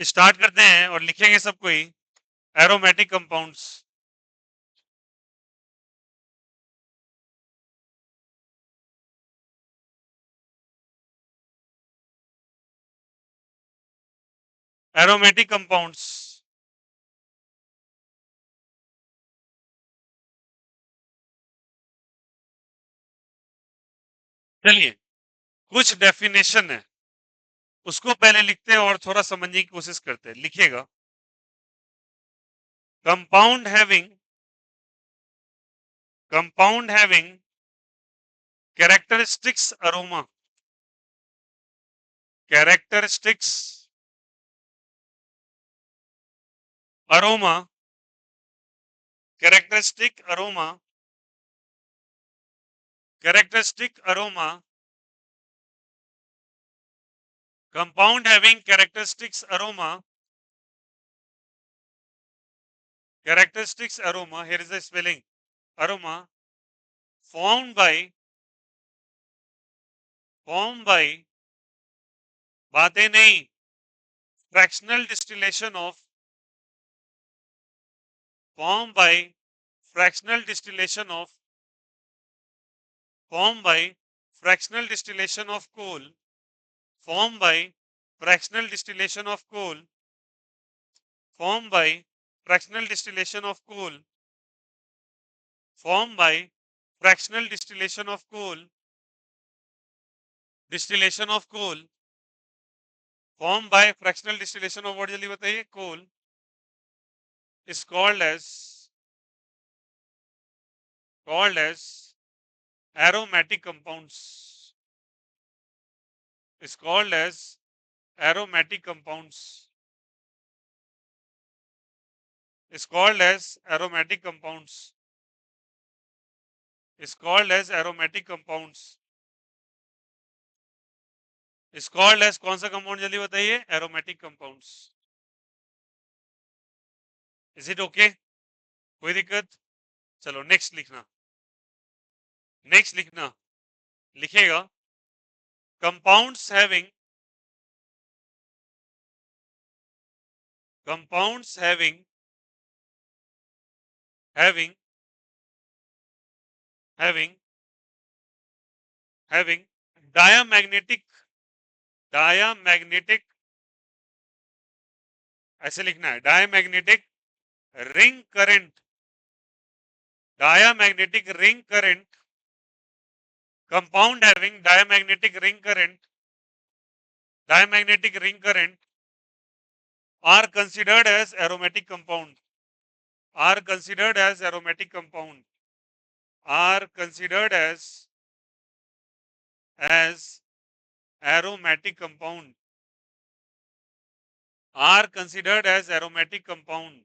Start करते हैं और लिखेंगे सब कोई एरोमेटिक कंपाउंड्स। Aromatic compounds. चलिए, कुछ डेफिनेशन है उसको पहले लिखते हैं और थोड़ा समझने की कोशिश करते हैं। लिखिएगा, compound having characteristics aroma, characteristics aroma, characteristic aroma, characteristic aroma, compound having characteristics aroma, characteristics aroma, here is the spelling, aroma formed by बातें नहीं, fractional distillation of, formed by fractional distillation of, formed by fractional distillation of coal, formed by fractional distillation of coal, formed by fractional distillation of coal, formed by fractional distillation of coal, distillation of coal, formed by fractional distillation of what? जल्दी बताइए, coal is called as aromatic compounds, is called as aromatic compounds, is called as aromatic compounds, is called as aromatic compounds, is called as कौन सा compound जल्दी बताइए, aromatic compounds. Is it okay? कोई दिक्कत? चलो next लिखना, next लिखना, लिखेगा compounds having, compounds having having having diamagnetic, diamagnetic, ऐसे लिखना है, diamagnetic ring current, diamagnetic ring current, compound having diamagnetic ring current, diamagnetic ring current are considered as aromatic compound, are considered as aromatic compound, are considered as aromatic compound, are considered as aromatic compound,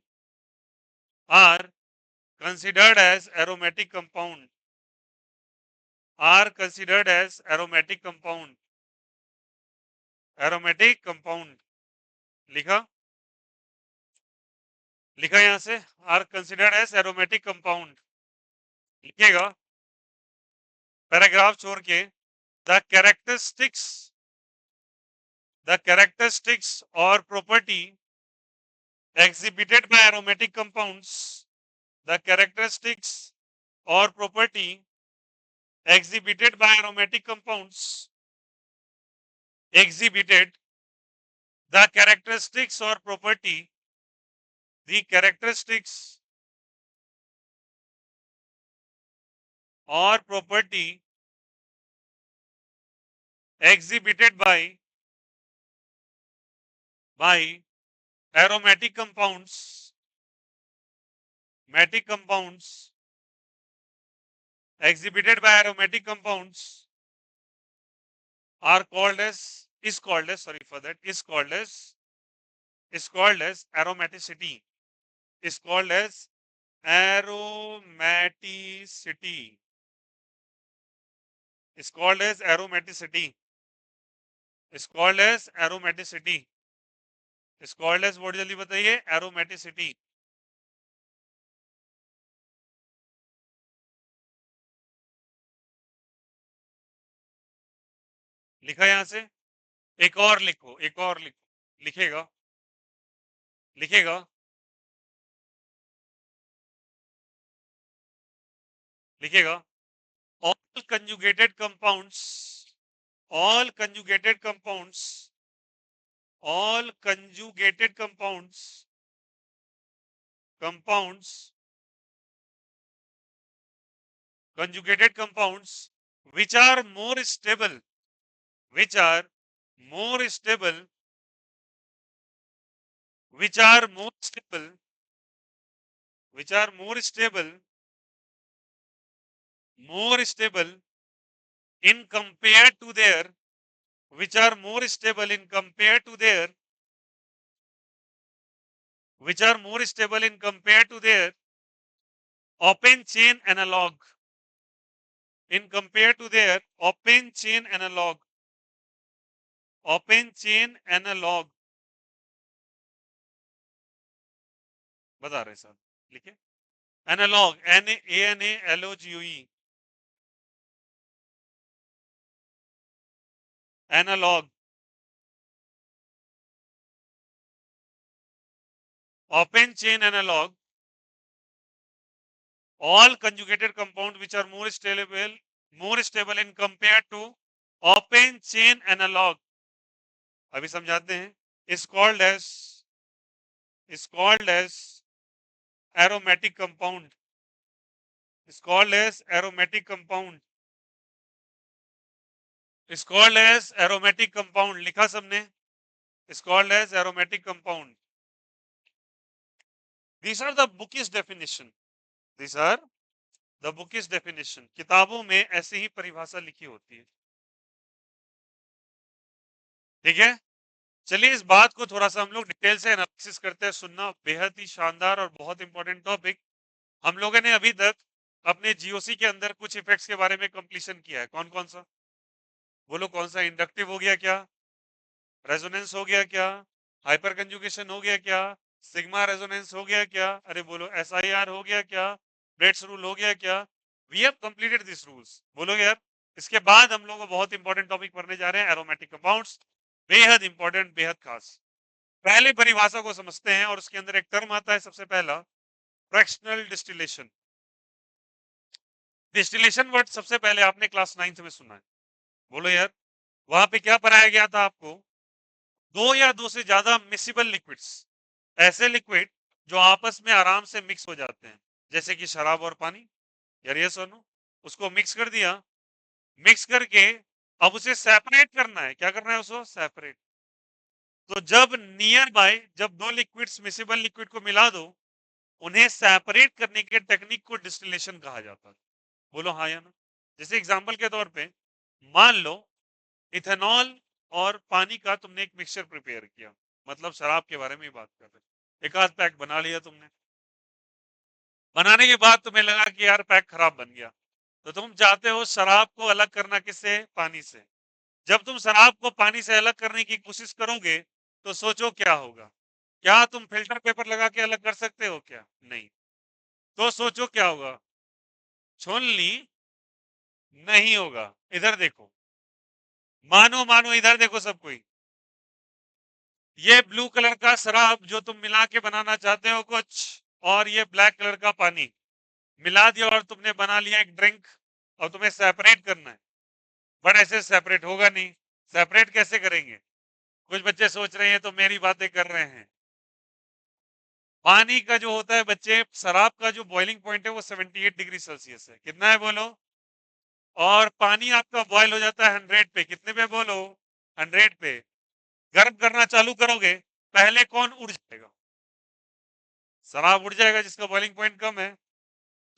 are considered as aromatic compound, are considered as aromatic compound, aromatic compound। लिखा, लिखा यहां से, are considered as aromatic compound. लिखिएगा paragraph छोड़ के, the characteristics और property exhibited by aromatic compounds, the characteristics or property exhibited by aromatic compounds, exhibited, the characteristics or property, the characteristics or property exhibited by aromatic compounds, exhibited by aromatic compounds are called as, is called as, sorry for that, is called as aromaticity, is called as aromaticity, is called as aromaticity, is called as aromaticity, is called as what? जल्दी बताइए, aromaticity। लिखा यहां से, एक और लिखो, एक और लिखो, लिखेगा लिखेगा, लिखेगा all conjugated compounds, all conjugated compounds, all conjugated compounds, compounds, conjugated compounds which are more stable, which are more stable, which are more stable, which are more stable, more stable in compared to their, which are more stable in compared to their, which are more stable in compared to their open chain analog, in compared to their open chain analog, open chain analog, बता रहे साहब, लिखे analogue, ANALOGUE, analog, open chain analog, all conjugated compound which are more stable in compared to open chain analog, अभी समझाते हैं, is called as aromatic compound, is called as aromatic compound, is called as aromatic compound, लिखा सबने, is called as aromatic compound. These are the bookish definition, these are the bookish definition, किताबों में ऐसी ही परिभाषा लिखी होती है, ठीक है। चलिए इस बात को थोड़ा सा हम लोग डिटेल से एनालिसिस करते हैं, सुनना बेहद ही शानदार और बहुत इंपॉर्टेंट टॉपिक। हम लोगों ने अभी तक अपने जीओसी के अंदर कुछ इफेक्ट्स के बारे में कंप्लीशन किया है, कौन कौन सा बोलो, कौन सा, इंडक्टिव हो गया क्या, रेजोनेंस हो गया क्या, हाइपर कंजुगेशन हो गया क्या, सिग्मा रेजोनेंस हो गया क्या, अरे बोलो SIR हो गया क्या, ब्रेड्स रूल हो गया क्या, we have completed this rules, बोलो यार। इसके बाद हम लोग बहुत इंपॉर्टेंट टॉपिक पढ़ने जा रहे हैं, एरोमेटिक कंपाउंड्स, बेहद इंपॉर्टेंट, बेहद खास। पहले परिभाषा को समझते हैं और उसके अंदर एक टर्म आता है, सबसे पहला फ्रैक्शनल डिस्टिलेशन। डिस्टिलेशन वर्ड सबसे पहले आपने क्लास 9th में सुना है, बोलो यार। वहां पे क्या पढ़ाया गया था आपको, दो या दो से ज्यादा मिसिबल लिक्विड्स, ऐसे लिक्विड जो आपस में आराम से मिक्स हो जाते हैं, जैसे कि शराब और पानी, यार ये सुनो, उसको मिक्स कर दिया, मिक्स करके अब उसे सेपरेट करना है, क्या करना है, उसको सेपरेट। तो जब नियर बाय, जब दो लिक्विड्स मिसिबल लिक्विड को मिला दो, उन्हें सेपरेट करने के टेक्निक को डिस्टिलेशन कहा जाता है, बोलो हाँ या ना। जैसे एग्जांपल के तौर पे मान लो इथेनॉल और पानी का तुमने एक मिक्सचर प्रिपेयर किया, मतलब शराब के बारे में ही बात कर रहे, एक आध पैक बना लिया तुमने, बनाने के बाद तुम्हें लगा कि यार पैक खराब बन गया, तो तुम चाहते हो शराब को अलग करना, किससे, पानी से। जब तुम शराब को पानी से अलग करने की कोशिश करोगे तो सोचो क्या होगा, क्या तुम फिल्टर पेपर लगा के अलग कर सकते हो क्या, नहीं। तो सोचो क्या होगा, छोनली नहीं होगा। इधर देखो, मानो मानो इधर देखो सब कोई, ये ब्लू कलर का शराब जो तुम मिला के बनाना चाहते हो कुछ, और ये ब्लैक कलर का पानी मिला दिया और तुमने बना लिया एक ड्रिंक, और तुम्हें सेपरेट करना है, बट ऐसे सेपरेट होगा नहीं। सेपरेट कैसे करेंगे, कुछ बच्चे सोच रहे हैं तो मेरी बातें कर रहे हैं। पानी का जो होता है बच्चे, शराब का जो बॉइलिंग पॉइंट है वो 78 डिग्री सेल्सियस है, कितना है बोलो, और पानी आपका बॉयल हो जाता है 100 पे, कितने पे बोलो, 100 पे। गर्म करना चालू करोगे, पहले कौन उड़ जाएगा, शराब उड़ जाएगा जिसका बॉइलिंग पॉइंट कम है।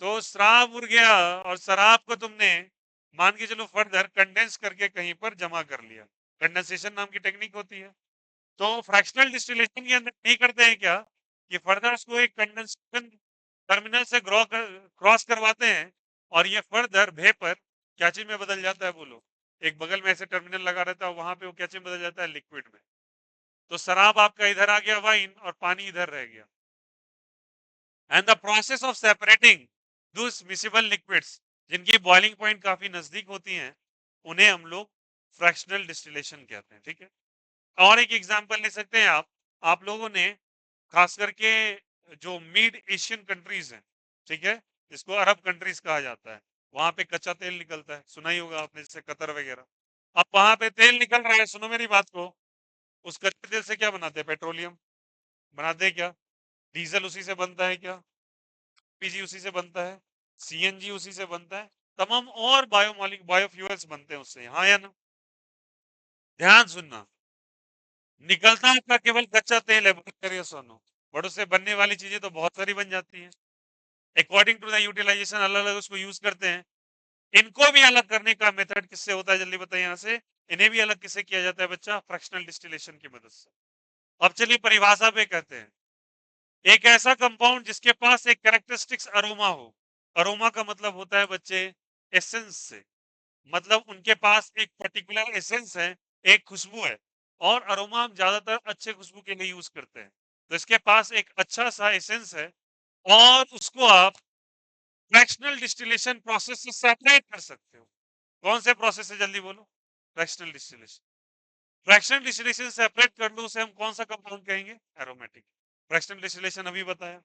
तो शराब उड़ गया और शराब को तुमने मान के चलो फर्दर कंडेंस करके कहीं पर जमा कर लिया, कंडेंसेशन नाम की टेक्निक होती है। तो फ्रैक्शनल डिस्टिलेशन के अंदर नहीं करते हैं क्या, कि फर्दर उसको एक कंडेंसेशन टर्मिनल से क्रॉस करवाते हैं, और ये फर्दर वेपर क्या चीज में बदल जाता है बोलो, एक बगल में ऐसे टर्मिनल लगा रहता है, वहां पे वो क्या चीज बदल जाता है, लिक्विड में। तो शराब आपका इधर आ गया वाइन, और पानी इधर रह गया। And the process of separating those miscible liquids, जिनकी बॉइलिंग पॉइंट काफी नजदीक होती हैं, उन्हें हम लोग फ्रैक्शनल डिस्टिलेशन कहते हैं, ठीक है। और एक एग्जांपल ले सकते हैं आप लोगों ने खास करके जो मिड एशियन कंट्रीज हैं, ठीक है, इसको अरब कंट्रीज कहा जाता है, वहां पे कच्चा तेल निकलता है, सुना ही होगा आपने, जैसे कतर वगैरह। अब वहां पे तेल निकल रहा है, सुनो मेरी बात को, उस कच्चे तेल से क्या बनाते हैं? पेट्रोलियम बनाते हैं क्या? डीजल उसी से बनता है क्या? पीजी उसी से बनता है, सीएनजी उसी से बनता है, तमाम और बायोफ्यूल्स बनते हैं उससे, हाँ या ना? ध्यान सुनना, निकलता आपका केवल कच्चा तेल है, करिए सोनो, बट उससे बनने वाली चीजें तो बहुत सारी बन जाती हैं, अकॉर्डिंग टू द यूटिलाइजेशन, अलग अलग उसको यूज करते हैं। इनको भी अलग करने का मेथड किससे होता है, जल्दी बताइए यहाँ से। इन्हें भी अलग किससे किया जाता है बच्चा? फ्रैक्शनल डिस्टिलेशन की मदद से। अब चलिए परिभाषा पे कहते हैं, एक ऐसा कंपाउंड जिसके पास एक कैरेक्टरिस्टिक्स अरोमा हो। अरोमा का मतलब होता है बच्चे एसेंस से, मतलब उनके पास एक पर्टिकुलर एसेंस है, एक खुशबू है, और अरोमा हम ज्यादातर अच्छे खुशबू के लिए यूज करते हैं। तो इसके पास एक अच्छा सा एसेंस है, और उसको आप फ्रैक्शनल डिस्टिलेशन प्रोसेस से सेपरेट कर सकते हो। कौन से प्रोसेस है, जल्दी बोलो? Fractional distillation. Fractional distillation separate कर लो, उसे हम कौन सा कंपाउंड कहेंगे? एरोमेटिक। फ्रैक्शनल डिस्टिलेशन अभी बताया।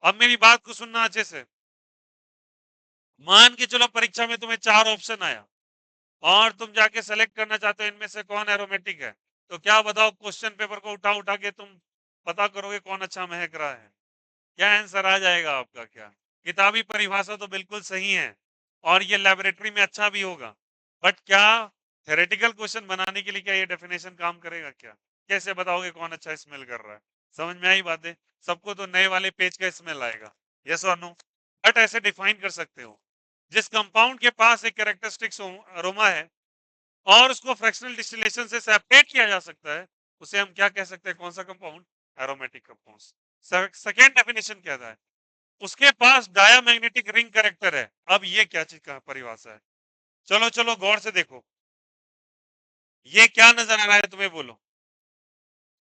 अब मेरी बात को सुनना अच्छे से। मान के चलो परीक्षा में तुम्हें 4 ऑप्शन आया, और तुम जाके सेलेक्ट करना चाहते हो इनमें से कौन एरोमेटिक है, तो क्या बताओ? क्वेश्चन पेपर को उठा उठा के तुम पता करोगे कौन अच्छा महक रहा है? क्या आंसर आ जाएगा आपका? क्या किताबी परिभाषा तो बिल्कुल सही है, और ये लेबोरेटरी में अच्छा भी होगा, बट क्या थ्योरेटिकल क्वेश्चन बनाने के लिए क्या ये डेफिनेशन काम करेगा? क्या कैसे बताओगे कौन अच्छा स्मेल कर रहा है? समझ में आई बातें? सबको तो नए वाले पेज का स्मेल आएगा, यस और नो? बट ऐसे डिफाइन कर सकते हो, जिस कंपाउंड के पास एक कैरेक्टरिस्टिक्स अरोमा है, और उसको फ्रैक्शनल डिस्टिलेशन से सेपरेट किया जा सकता है, उसे हम क्या कह सकते हैं? कौन सा compound? Aromatic compound. Second definition क्या था? उसके पास डायामैग्नेटिक रिंग कैरेक्टर है। अब ये क्या चीज का परिभाषा है? चलो चलो गौर से देखो, ये क्या नजर आ रहा है तुम्हें? बोलो।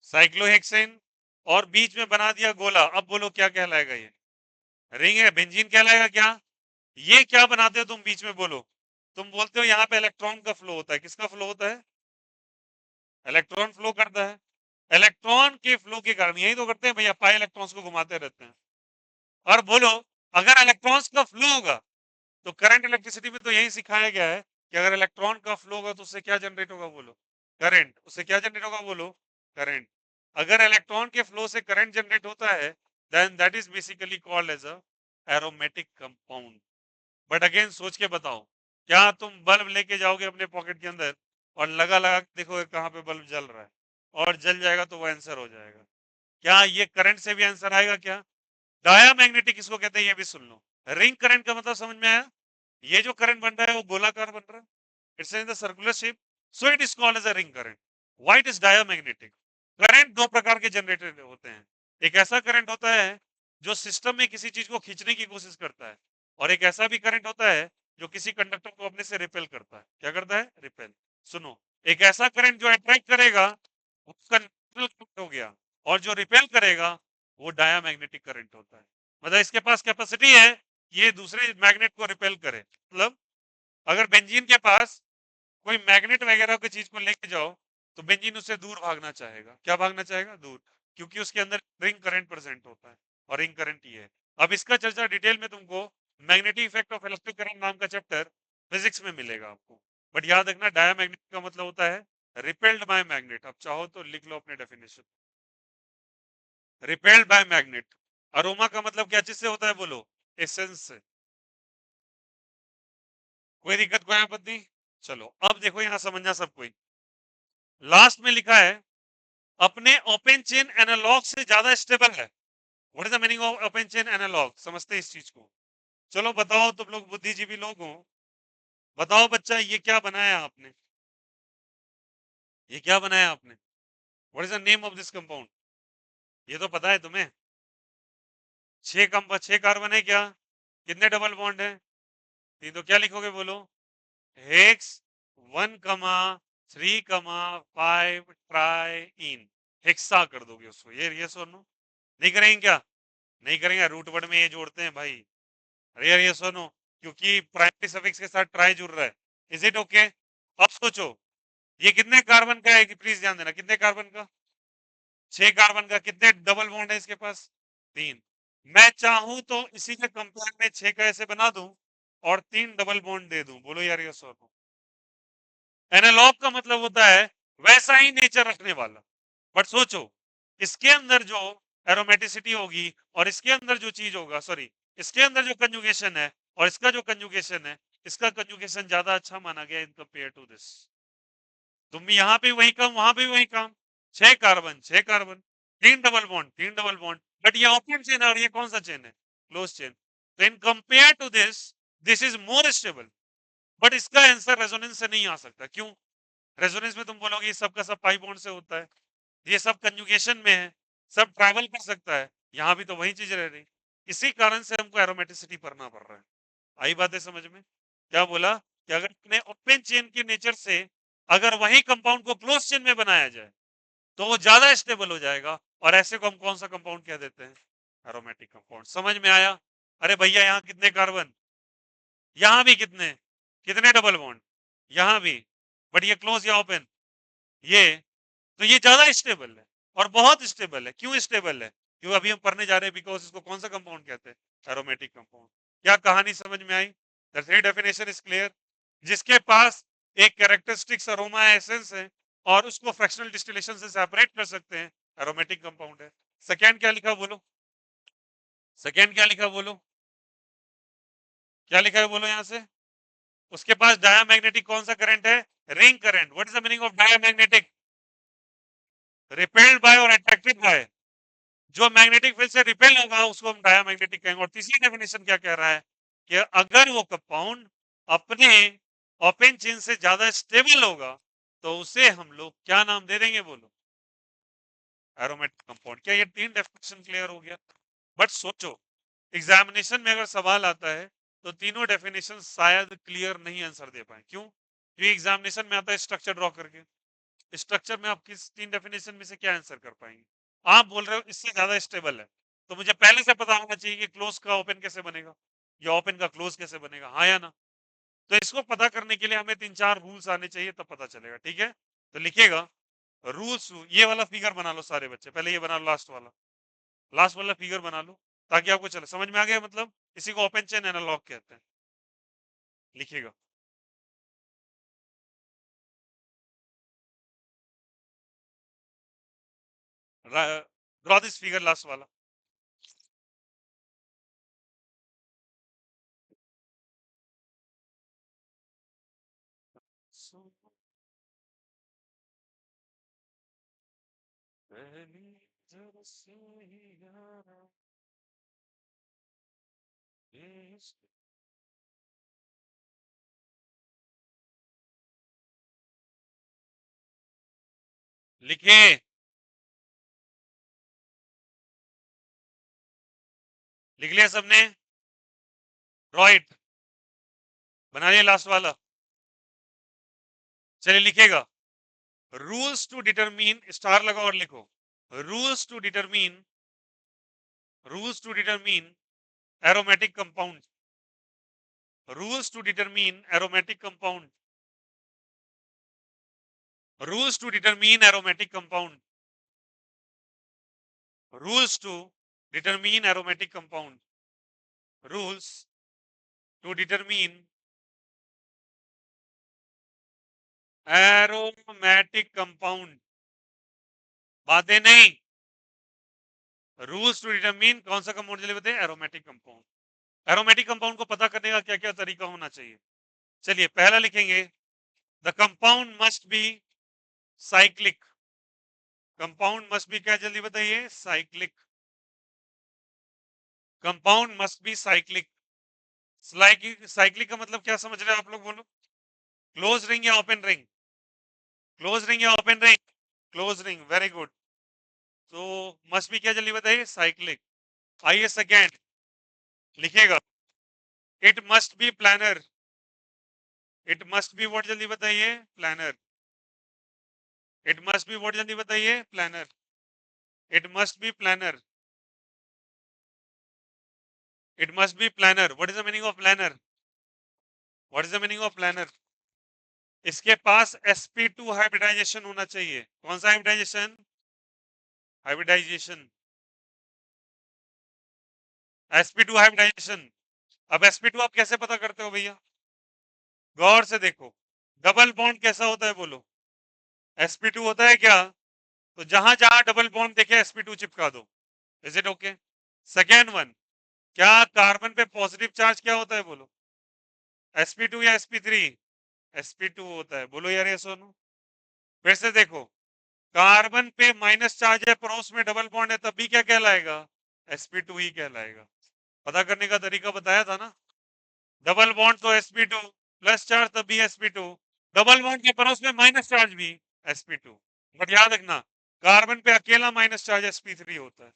साइक्लोहेक्सेन, और बीच में बना दिया गोला। अब बोलो क्या कहलाएगा? ये रिंग है, बेंजीन कहलाएगा क्या? ये क्या बनाते हो तुम बीच में? बोलो। तुम बोलते हो यहाँ पे इलेक्ट्रॉन का फ्लो होता है, किसका फ्लो होता है? इलेक्ट्रॉन फ्लो करता है। इलेक्ट्रॉन के फ्लो के कारण यही तो करते हैं भैया, पाई इलेक्ट्रॉन्स को घुमाते रहते हैं। और बोलो, अगर इलेक्ट्रॉन्स का फ्लो होगा, तो करंट इलेक्ट्रिसिटी में तो यही सिखाया गया है कि अगर इलेक्ट्रॉन का फ्लो होगा तो उससे क्या जनरेट होगा? बोलो। करंट। उससे क्या जनरेट होगा? बोलो। करंट। अगर इलेक्ट्रॉन के फ्लो से करंट जनरेट होता है, then that is basically called as a aromatic compound. But again सोच के बताओ, क्या तुम बल्ब लेके जाओगे अपने पॉकेट के अंदर, और लगा लगा के देखोगे कहाँ पे बल्ब जल रहा है, और जल जाएगा तो वो आंसर हो जाएगा? क्या ये करंट से भी आंसर आएगा? क्या डायामैग्नेटिक किसको कहते हैं ये भी सुन लो। रिंग करंट का मतलब समझ में आया? ये जो करंट बन रहा है वो गोलाकार बन रहा है, it's in the circular shape, so it is called as a ring current. Why it is diamagnetic? Current दो प्रकार के जनरेटेड होते हैं। एक ऐसा करंट होता है जो सिस्टम में किसी चीज को खींचने की कोशिश करता है, और एक ऐसा भी करंट होता है जो किसी कंडक्टर को अपने से रिपेल करता है। क्या करता है? रिपेल। सुनो, एक ऐसा करंट जो अट्रैक्ट करेगा उसका न्यूट्रल करंट हो गया, और जो रिपेल करेगा वो डायामैग्नेटिक करंट होता है। मतलब इसके पास कैपेसिटी है, ये दूसरे मैग्नेट को रिपेल करे। मतलब अगर बेंजीन के पास कोई मैग्नेट वगैरह की चीज को लेके जाओ, तो बेंजीन उससे दूर भागना चाहेगा। क्या भागना चाहेगा? दूर, क्योंकि उसके अंदर रिंग करंट प्रेजेंट होता है, और रिंग करंट ये है। अब इसका चर्चा डिटेल में तुमको magnetic effect of electric current नाम का चैप्टर फिजिक्स में मिलेगा आपको। बट याद रखना, डायामैग्नेटिक का मतलब होता है रिपेल्ड बाय मैग्नेट। अब चाहो तो लिख लो अपने definition, repelled by magnet. Aroma का मतलब क्या चीज से होता है? बोलो। एसेंस से। कोई दिक्कत, कोई आपत्ति? चलो अब देखो यहां समझना सब कोई। लास्ट में लिखा है अपने ओपन चेन एनालॉग से ज्यादा स्टेबल है। What is the meaning of open chain analogue? समझते हैं इस चीज को? चलो बताओ, तुम लोग बुद्धिजीवी लोग हो, बताओ बच्चा, ये क्या बनाया आपने? ये क्या बनाया आपने? What is the name of this compound? ये तो पता है तुम्हें? 6 कार्बन है क्या? कितने डबल बॉन्ड है? तीन। तो क्या लिखोगे? बोलो। Hex 1,3,5 try in. हेक्सा कर दोगे उसको। ये सुनो, नहीं करेंगे क्या? नहीं करेंगे, रूट वर्ड में ये जोड़ते हैं भाई। अरे यार ये सुनो, क्योंकि प्राइमरी सफिक्स के साथ ट्राई जुड़ रहा है। Is it okay? अब सोचो, ये कितने कार्बन का है? कि प्लीज ध्यान देना, कितने कार्बन का? 6 कार्बन का कितने डबल बॉन्ड है इसके पास? 3। मैं चाहूं तो इसी के कंपेयर में 6 का ऐसे बना दूं और 3 डबल बॉन्ड दे दूं। बोलो यार यस और नो। एनालॉग का मतलब होता है वैसा ही नेचर रखने वाला। बट सोचो, इसके अंदर जो एरोमेटिसिटी होगी और इसके अंदर जो चीज होगा, सॉरी, इसके अंदर जो कंजुगेशन है और इसका जो कंजुगेशन है, इसका कंजुगेशन ज्यादा अच्छा माना गया इन कंपेयर टू दिस। तुम भी यहाँ पे वही काम, वहां पे वही काम। 6 carbon 6 carbon, 3 double bond 3 double bond, but ये ओपन चेन है और ये कौन सा चेन है? Close chain. तो in compare to this, this is more stable. But इसका आंसर रेजोनेंस से नहीं आ सकता। क्यों? रेजोनेंस में तुम बोलोगे ये सब का सब पाई बॉन्ड से होता है, ये सब कंजुगेशन में है, सब ट्रैवल कर सकता है। यहाँ भी तो वही चीज रह रही। इसी कारण से हमको एरोमेटिसिटी पढ़ना पड़ रहा है। आई बात है समझ में? क्या बोला कि अगर अपने ओपन चेन के नेचर से अगर वही कंपाउंड को क्लोज चेन में बनाया जाए तो वो ज्यादा स्टेबल हो जाएगा। और ऐसे को हम कौन सा कंपाउंड कह देते हैं? Aromatic compound. समझ में आया? अरे भैया यहाँ कितने कार्बन, यहाँ भी कितने, कितने डबल बॉन्ड, यहाँ भी, बट ये क्लोज या ओपन, ये, तो ये ज्यादा स्टेबल है और बहुत स्टेबल है। क्यों स्टेबल है? क्योंकि अभी हम पढ़ने जा रहे हैं बिकॉज इसको कौन सा कंपाउंड कहते हैं? Aromatic compound. क्या कहानी समझ में आई? The three definition is clear. जिसके पास एक कैरेक्टरिस्टिक्स अरोमा एसेंस है और उसको फ्रैक्शनल डिस्टिलेशन से सेपरेट कर सकते हैं, एरोमेटिक कंपाउंड है। सेकेंड क्या लिखा बोलो? सेकेंड क्या लिखा बोलो? क्या लिखा है बोलो यहां से? उसके पास डायामैग्नेटिक कौन सा करंट है? Ring current. What is the meaning of diamagnetic? Repelled by और अट्रैक्टेड बाय। जो मैग्नेटिक फील्ड से रिपेल होगा उसको हम डायामैग्नेटिक कहेंगे। और तीसरी डेफिनेशन क्या कह रहा है कि अगर वो कंपाउंड अपने ओपन चेन से ज्यादा स्टेबल होगा तो उसे हम लोग क्या नाम दे देंगे बोलो? Aromatic compound. क्या ये तीन डेफिनेशन क्लियर हो गया? बट सोचो, एग्जामिनेशन में अगर सवाल आता है तो तीनों डेफिनेशन शायद क्लियर नहीं आंसर दे पाए। क्यों? क्योंकि एग्जामिनेशन में आता है स्ट्रक्चर ड्रॉ करके। स्ट्रक्चर में आप किस तीन डेफिनेशन में से क्या आंसर कर पाएंगे? आप बोल रहे हो इससे ज्यादा स्टेबल है, तो मुझे पहले से पता होना चाहिए कि क्लोज का ओपन कैसे बनेगा या ओपन का क्लोज कैसे बनेगा, हाँ या ना? तो इसको पता करने के लिए हमें 3-4 रूल्स आने चाहिए, तब पता चलेगा। ठीक है, तो लिखिएगा रूल्स। ये वाला फिगर बना लो सारे बच्चे, पहले ये बना लो, लास्ट वाला फिगर बना लो, ताकि आपको चले समझ में आ गया। मतलब इसी को ओपन चेन एनालॉग कहते हैं। लिखिएगा, ड्रॉ दिस फिगर, लास्ट वाला। पहली नजर से ही यारा, ये इश्क। लिखिए, लिख लिया सबने? राइट, बनाइए लास्ट वाला। चलिए लिखेगा, रूल्स टू डिटरमीन, स्टार लगाओ और लिखो, rules to determine, rules to determine aromatic compound, rules to determine aromatic compound, rules to determine aromatic compound, rules to determine aromatic compound, rules to determine aromatic compound. बातें नहीं, rules to डिटरमीन कौन सा compound, चलिए बताइए? Aromatic compound. Aromatic compound को पता करने का क्या क्या तरीका होना चाहिए? चलिए पहला लिखेंगे, the compound must be cyclic. Compound must be क्या, जल्दी बताइए? Cyclic. Compound must be cyclic. Cyclic का मतलब क्या समझ रहे हैं आप लोग बोलो? क्लोज रिंग या ओपन रिंग? क्लोज रिंग या open ring? Close ring, very good. तो मस्ट बी क्या, जल्दी बताइए? साइक्लिक। आइए सेकेंड लिखिएगा, it must be planar. It must be what, जल्दी बताइए? Planar. It must be what, जल्दी बताइए? Planar. It must be planar. It must be planar. What is the meaning of planar? What is the meaning of planar? इसके पास sp2 hybridisation होना चाहिए। कौन सा हाइब्रिडाइजेशन? Hybridisation, sp2 hybridisation. अब sp2 आप कैसे पता करते हो भैया? गौर से देखो, डबल बॉन्ड कैसा होता है बोलो? sp2 होता है क्या? तो जहां जहां डबल बॉन्ड देखे sp2 चिपका दो। Is it okay? Second one, क्या कार्बन पे पॉजिटिव चार्ज क्या होता है बोलो? sp2 या sp3? sp2 होता है। बोलो यार ये सोनू। फिर से देखो, कार्बन पे माइनस चार्ज है, पड़ोस में डबल बॉन्ड है, तब भी क्या कहलाएगा? sp2 ही कहलाएगा। पता करने का तरीका बताया था ना। डबल बॉन्ड तो sp2, प्लस चार्ज तब भी sp2, डबल बॉन्ड के पड़ोस में माइनस चार्ज भी sp2। बट याद रखना, कार्बन पे अकेला माइनस चार्ज sp3 होता है।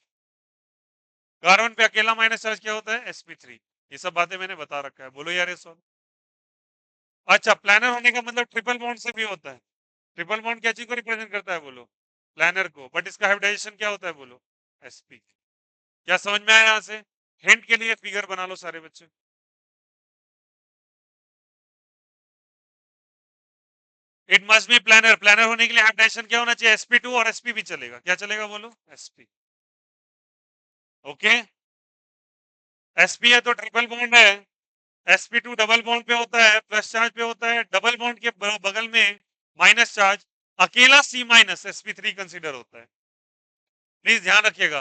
कार्बन पे अकेला माइनस चार्ज क्या होता है? sp3। ये सब बातें मैंने बता रखा है। बोलो यार ये सब। अच्छा, प्लानर होने का मतलब ट्रिपल बॉन्ड से भी होता है। ट्रिपल बॉन्ड क्या चीज को रिप्रेजेंट करता है बोलो? प्लानर को। बट इसका हाइब्रिडाइजेशन क्या होता है बोलो? sp। क्या समझ में आया यहां से? हिंट के लिए फिगर बना लो सारे बच्चे। It must be planar. Planar होने के लिए हाइब्रिडाइजेशन क्या होना चाहिए? sp2 और sp भी चलेगा। क्या चलेगा बोलो? sp। ओके, sp है तो ट्रिपल बॉन्ड है, sp2 डबल बॉन्ड पे होता है, प्लस चार्ज पे होता है, डबल बॉन्ड के बगल में माइनस चार्ज, अकेला C माइनस sp3 कंसीडर होता है। प्लीज ध्यान रखिएगा,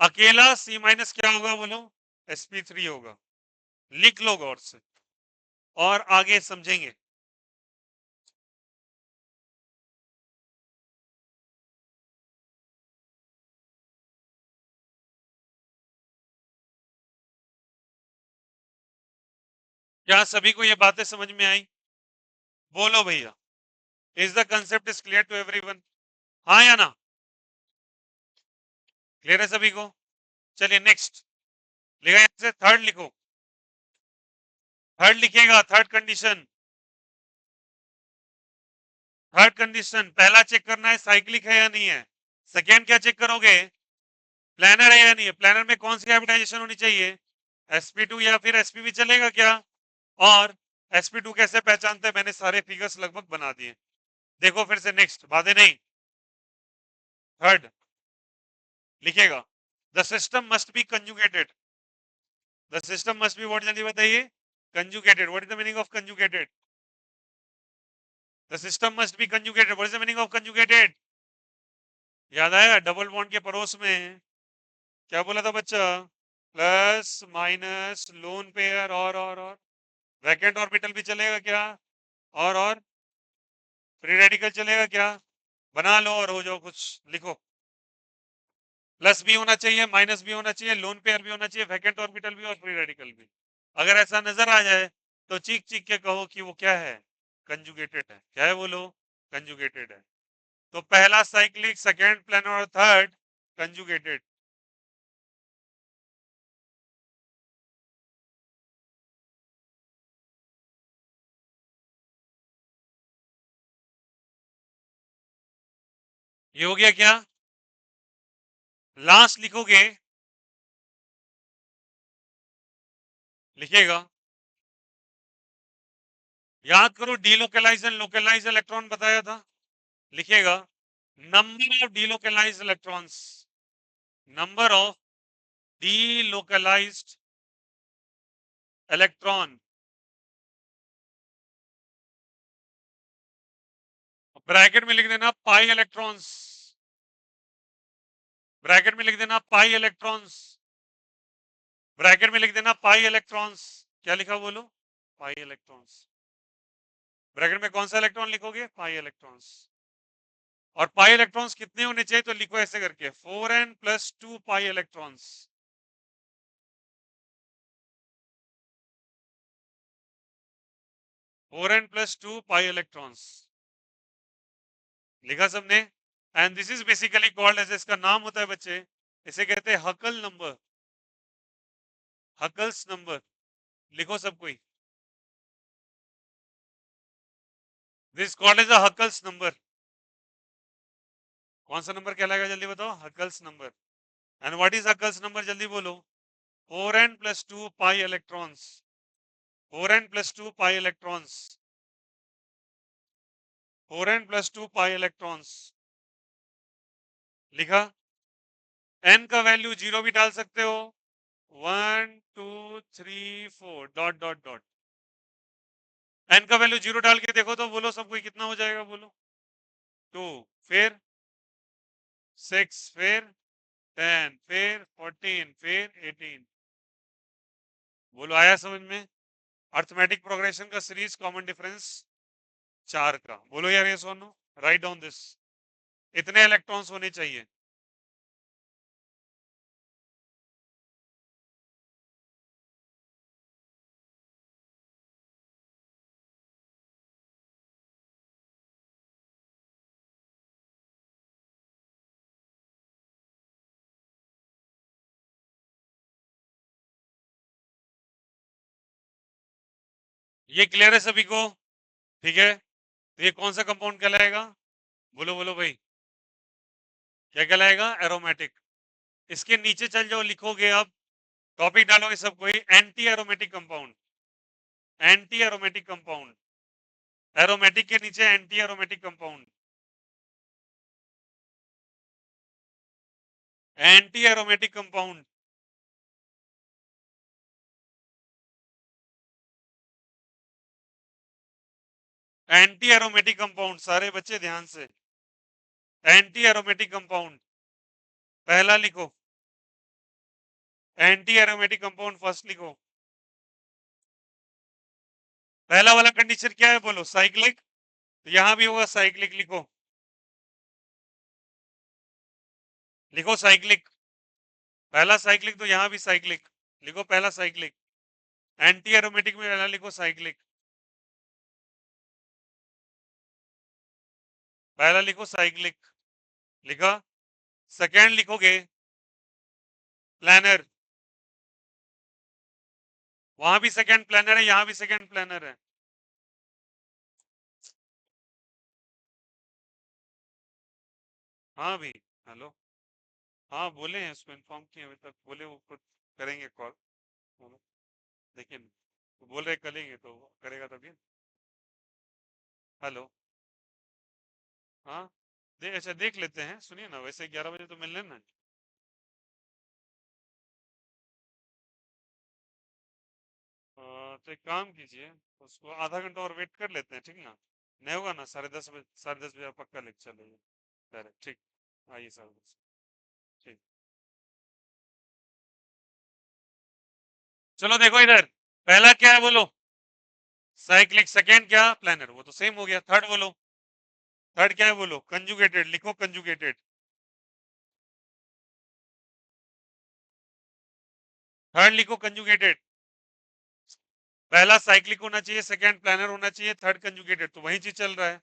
अकेला C माइनस क्या होगा बोलो? sp3 होगा। लिख लो गौर से और आगे समझेंगे। क्या सभी को ये बातें समझ में आई? बोलो भैया, is the concept is clear to everyone? हाँ या ना? क्लियर है सभी को? चलिए नेक्स्ट लिखा, यहां से थर्ड लिखो। थर्ड लिखेगा, थर्ड कंडीशन। थर्ड कंडीशन, पहला चेक करना है साइक्लिक है या नहीं है। सेकेंड क्या चेक करोगे? प्लानर है या नहीं है। प्लानर में कौन सी हाइब्रिडाइजेशन होनी चाहिए? sp2 या फिर sp भी चलेगा क्या? और sp2 कैसे पहचानते हैं? मैंने सारे फिगर्स लगभग बना दिए। देखो फिर से नेक्स्ट, बातें नहीं। थर्ड लिखेगा, the system must be conjugated. The system must be what, जल्दी बताइए? Conjugated. What is the meaning of conjugated? The system must be conjugated. What is the meaning of conjugated? याद आया? डबल बॉन्ड के पड़ोस में क्या बोला था बच्चा? प्लस माइनस लोन पेयर और वैकेंट ऑर्बिटल भी चलेगा क्या? और फ्री रेडिकल चलेगा क्या? बना लो और हो जाओ कुछ। लिखो, प्लस भी होना चाहिए, माइनस भी होना चाहिए, लोन पेयर भी होना चाहिए, वैकेंट ऑर्बिटल भी और फ्री रेडिकल भी। अगर ऐसा नजर आ जाए तो चीख चीख के कहो कि वो क्या है? कंजुगेटेड है। क्या है बोलो? कंजुगेटेड है। तो पहला साइक्लिक, सेकेंड प्लानर और थर्ड कंजुगेटेड। ये हो गया क्या? लास्ट लिखोगे, लिखेगा, याद करो डीलोकलाइज एंड लोकलाइज इलेक्ट्रॉन बताया था। लिखेगा, number of delocalised electrons, number of delocalised electron. Bracket में लिख देना पाई इलेक्ट्रॉन्स। ब्रैकेट में लिख देना पाई इलेक्ट्रॉन्स। ब्रैकेट में लिख देना पाई इलेक्ट्रॉन्स। क्या लिखा बोलो? Pi electrons. ब्रैकेट में कौन सा इलेक्ट्रॉन लिखोगे? Pi electrons. और पाई इलेक्ट्रॉन्स कितने होने चाहिए? तो लिखो ऐसे करके, 4n plus 2 pi electrons. 4n plus 2 pi electrons. लिखा सबने? And this is basically called as, इसका नाम होता है बच्चे, इसे कहते हैं हकल नंबर। Huckel's number. लिखो सब कोई, this called as a Huckel's number. कौन सा नंबर कहलाएगा जल्दी बताओ? Huckel's number. And what is Huckel's number? जल्दी बोलो। 4n plus 2 pi electrons. 4n plus 2 pi electrons. 4n plus 2 pi electrons. लिखा? एन का वैल्यू 0 भी डाल सकते हो, 1 2 3 4 डॉट डॉट डॉट। एन का वैल्यू 0 डाल के देखो तो बोलो सबको कितना हो जाएगा, बोलो 2, फिर 6, फिर 10, फिर 14, फिर 18। बोलो आया समझ में? अर्थमेटिक प्रोग्रेशन का सीरीज कॉमन डिफरेंस 4 का। बोलो यार ये सोनो, राइट डाउन दिस, इतने इलेक्ट्रॉन्स होने चाहिए। ये क्लियर है सभी को? ठीक है, तो ये कौन सा कंपाउंड कहलाएगा? बोलो बोलो भाई, क्या कहलाएगा? एरोमेटिक। इसके नीचे चल जाओ, लिखोगे अब, टॉपिक डालोगे सब कोई, anti aromatic compound. Anti aromatic compound, aromatic के नीचे anti aromatic compound. Anti aromatic compound, anti aromatic compound, सारे बच्चे ध्यान से, एंटी एरोमेटिक कंपाउंड पहला लिखो, एंटी एरोमेटिक कंपाउंड फर्स्ट लिखो। पहला वाला कंडीशन क्या है बोलो? साइक्लिक, तो यहां भी होगा साइक्लिक, लिखो, लिखो साइक्लिक, पहला साइक्लिक, तो यहां भी साइक्लिक लिखो, पहला साइक्लिक। एंटी एरोमेटिक में पहला लिखो साइक्लिक, पहला लिखो साइक्लिक, लिखा। सेकेंड लिखोगे प्लानर, वहां भी सेकेंड प्लानर है, यहां भी सेकेंड प्लानर है। हाँ भी, हेलो, हाँ बोले हैं, उसको इन्फॉर्म किए अभी तक, बोले वो खुद करेंगे कॉल। देखिए तो बोल रहे करेंगे, तो करेगा तभी। हेलो, हाँ, अच्छा देख लेते हैं, सुनिए ना, वैसे 11 बजे तो मिल लेना। तो एक काम कीजिए, उसको आधा घंटा और वेट कर लेते हैं, ठीक ना? नहीं होगा ना, 10:30 बजे, 10:30 बजे पक्का लेक्चर चलेगा डायरेक्ट, ठीक? आइए 10:30, ठीक। चलो देखो इधर, पहला क्या है बोलो? साइक्लिक। सेकेंड क्या? प्लानर, वो तो सेम हो गया। थर्ड बोलो, थर्ड क्या है बोलो? कंजुगेटेड, लिखो कंजुगेटेड, थर्ड लिखो कंजुगेटेड। पहला साइक्लिक होना चाहिए, सेकंड प्लानर होना चाहिए, थर्ड कंजुगेटेड, तो वही चीज चल रहा है,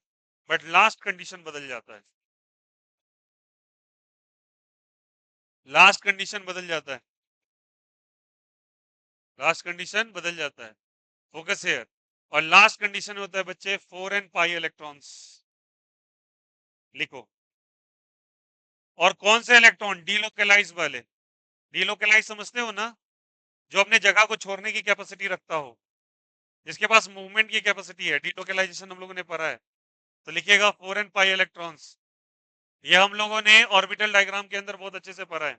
बट लास्ट कंडीशन बदल जाता है, लास्ट कंडीशन बदल जाता है, लास्ट कंडीशन बदल जाता है। Focus here. और लास्ट कंडीशन होता है बच्चे 4n पाई इलेक्ट्रॉन्स, लिखो। और कौन से इलेक्ट्रॉन? डीलोकेलाइज वाले। डीलोकेलाइज समझते हो ना? जो अपने जगह को छोड़ने की कैपेसिटी रखता हो, जिसके पास मूवमेंट की कैपेसिटी है, डीलोकेलाइजेशन हम लोगों ने पढ़ा है। तो लिखिएगा 4n पाई इलेक्ट्रॉन्स। ये हम लोगों ने ऑर्बिटल डायग्राम के अंदर बहुत अच्छे से पढ़ा है,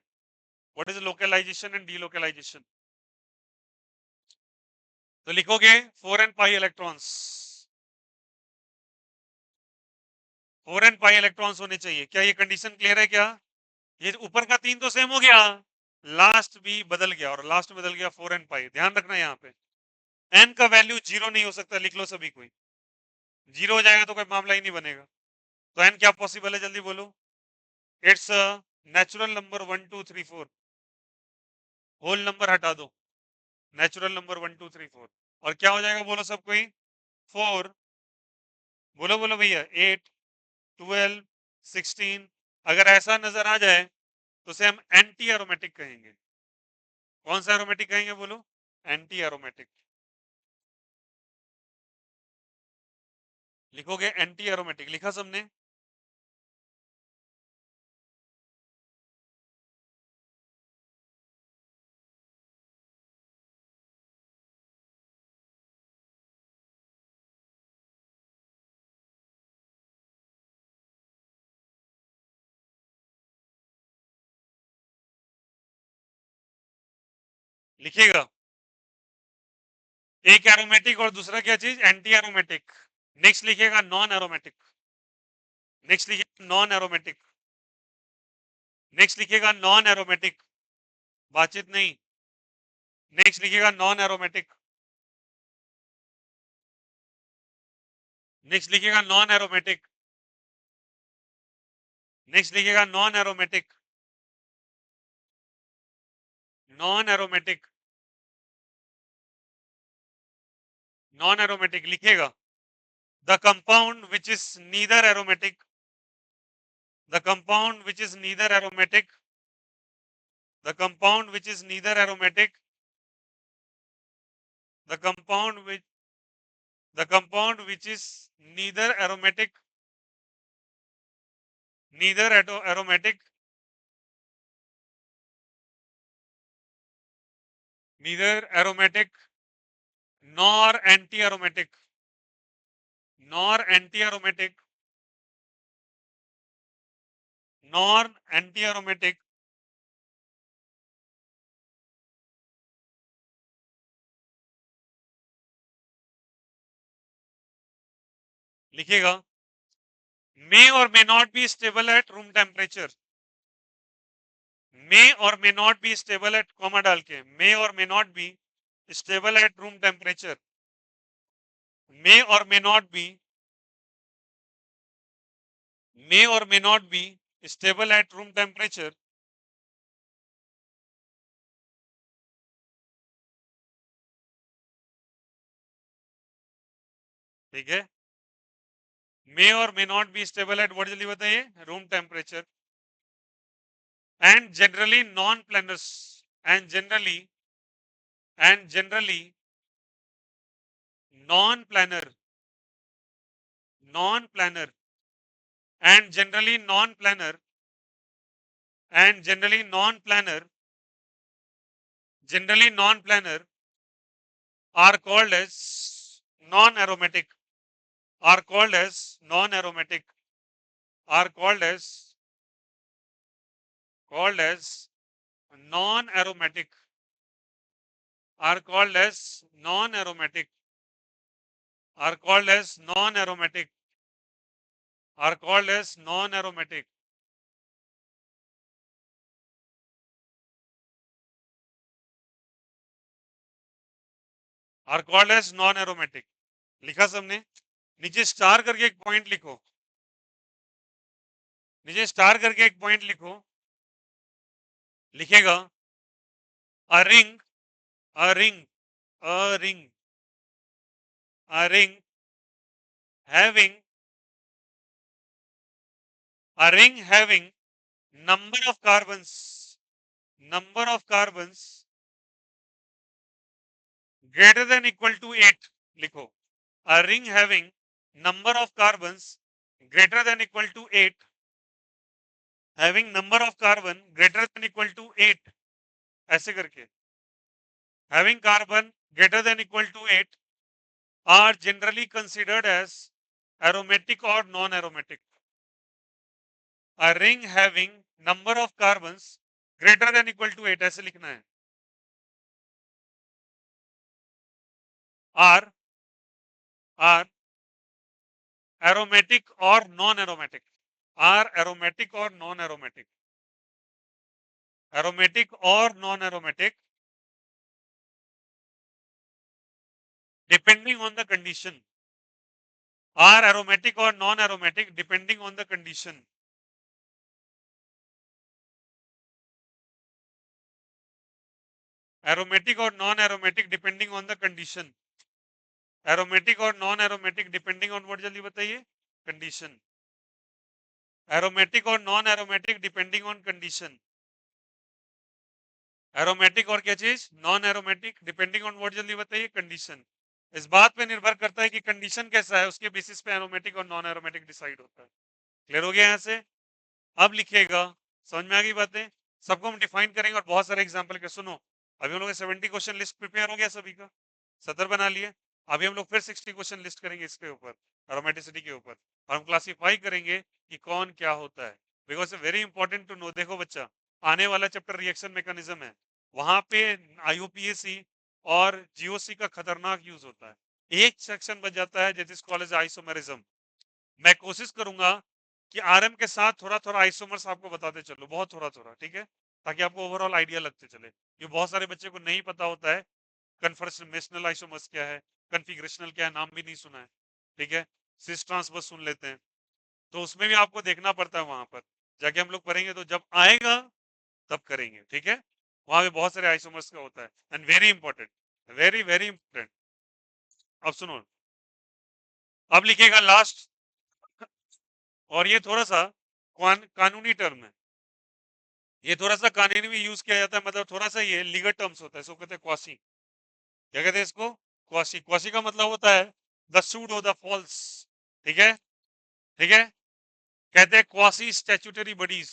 what is localization and delocalization. तो लिखोगे 4n पाई इलेक्ट्रॉन्स, 4n पाई इलेक्ट्रॉन्स होने चाहिए। क्या ये कंडीशन क्लियर है क्या? ये ऊपर का 3 तो सेम हो गया, लास्ट भी बदल गया, और लास्ट में बदल गया 4n पाई। ध्यान रखना यहाँ पे, एन का वैल्यू 0 नहीं हो सकता, लिख लो सभी कोई। 0 हो जाएगा तो कोई मामला ही नहीं बनेगा। तो एन क्या पॉसिबल है, जल्दी बोलो? It's natural number 1 2 3 4, whole number हटा दो, नेचुरल नंबर 1 2 3 4। और क्या हो जाएगा बोलो सब कोई? 4, बोलो बोलो भैया, 8 12 16। अगर ऐसा नजर आ जाए तो उसे हम एंटी एरोमेटिक कहेंगे। कौन सा एरोमेटिक कहेंगे बोलो? Anti aromatic. लिखोगे एंटी एरोमेटिक, लिखा सबने? लिखिएगा, एक एरोमेटिक और दूसरा क्या चीज, एंटी एरोमेटिक। नेक्स्ट लिखिएगा नॉन एरोमेटिक, नेक्स्ट लिखिएगा नॉन एरोमेटिक, नेक्स्ट लिखिएगा नॉन एरोमेटिक, बातचीत नहीं। नेक्स्ट लिखिएगा नॉन एरोमेटिक, नेक्स्ट लिखिएगा नॉन एरोमेटिक, नेक्स्ट लिखिएगा non aromatic, non aromatic, non aromatic लिखिएगा, the compound which is neither aromatic, the compound which is neither aromatic, the compound which is neither aromatic, the compound which, the compound which is neither aromatic, neither aromatic, neither aromatic nor anti-aromatic, nor anti-aromatic, nor anti-aromatic, लिखिएगा, may or may not be stable at room temperature, may or may not be stable at, comma डाल के, may or may not be stable at room temperature, may or may not be, may or may not be stable at room temperature, ठीक है, may or may not be stable at, what जल्दी बताइए, room temperature, and generally non-planars, and generally non-planar, non-planar, and generally non-planar, and generally non-planar, generally non-planar are called as non-aromatic, are called as non-aromatic, are called as non-aromatic, are called as non-aromatic, are called as non-aromatic, are called as non-aromatic, are called as non-aromatic। लिखा सबने, नीचे star करके एक point लिखो, नीचे star करके एक point लिखो, लिखेगा a ring, a ring, a ring, a ring having, a ring having number of carbons, number of carbons greater than equal to 8, लिखो, a ring having number of carbons greater than equal to 8, having number of carbon greater than equal to 8, ऐसे करके, having carbon greater than equal to 8 are generally considered as aromatic or non-aromatic. A ring having number of carbons greater than equal to 8, ऐसे लिखना है, are aromatic or non-aromatic, are aromatic or non-aromatic, aromatic or non-aromatic depending on the condition, are aromatic or non-aromatic depending on the condition, aromatic or non-aromatic depending on the condition, aromatic or non-aromatic depending on what, जल्दी बताइए, condition, aromatic or non-aromatic depending on condition, aromatic और क्या चीज, non aromatic depending on what, जल्दी बताइए, condition. इस बात पे निर्भर करता है कि कंडीशन कैसा है, उसके बेसिस पे एरोमेटिक और नॉन एरोमेटिक डिसाइड होता है। क्लियर हो गया यहाँ से? अब लिखिएगा, समझ में आ गई बातें, सबको हम डिफाइन करेंगे और बहुत सारे एग्जाम्पल के, सुनो अभी हम लोग 70 क्वेश्चन लिस्ट प्रिपेयर हो गया सभी का, 70 बना लिए, अभी हम लोग फिर 60 क्वेश्चन लिस्ट करेंगे इसके ऊपर, एरोमेटिसिटी के ऊपर, और हम क्लासीफाई करेंगे कि कौन क्या होता है, because very important to know. देखो बच्चा, आने वाला चैप्टर रिएक्शन मैकेनिज्म है, वहां पे IUPAC और GOC का खतरनाक यूज होता है। एक सेक्शन बच जाता है that is called as isomerism. मैं कोशिश करूंगा कि RM के साथ थोड़ा थोड़ा आइसोमर्स आपको बताते चलो, बहुत थोड़ा थोड़ा, ठीक है, ताकि आपको ओवरऑल आइडिया लगते चले। ये बहुत सारे बच्चे को नहीं पता होता है कन्फर्मेशनल आइसोमर्स क्या है, कन्फिग्रेशनल क्या है, नाम भी नहीं सुना है, ठीक है, सिस ट्रांस बस सुन लेते हैं। तो उसमें भी आपको देखना पड़ता है, वहां पर जाके हम लोग पढ़ेंगे तो जब आएगा तब करेंगे, ठीक है। वहां पे बहुत सारे आइसोमर्स का होता है and very important, very very important. अब सुनो, अब लिखिएगा लास्ट, और ये थोड़ा सा कानूनी टर्म है, ये थोड़ा सा कानूनी में यूज किया जाता है, मतलब थोड़ा सा ये लीगल टर्म्स होता है, इसको कहते हैं क्वासी। क्या कहते हैं इसको? क्वासी। क्वासी का मतलब होता है द सूडो, द फॉल्स, ठीक है, ठीक है। कहते हैं quasi statutory bodies.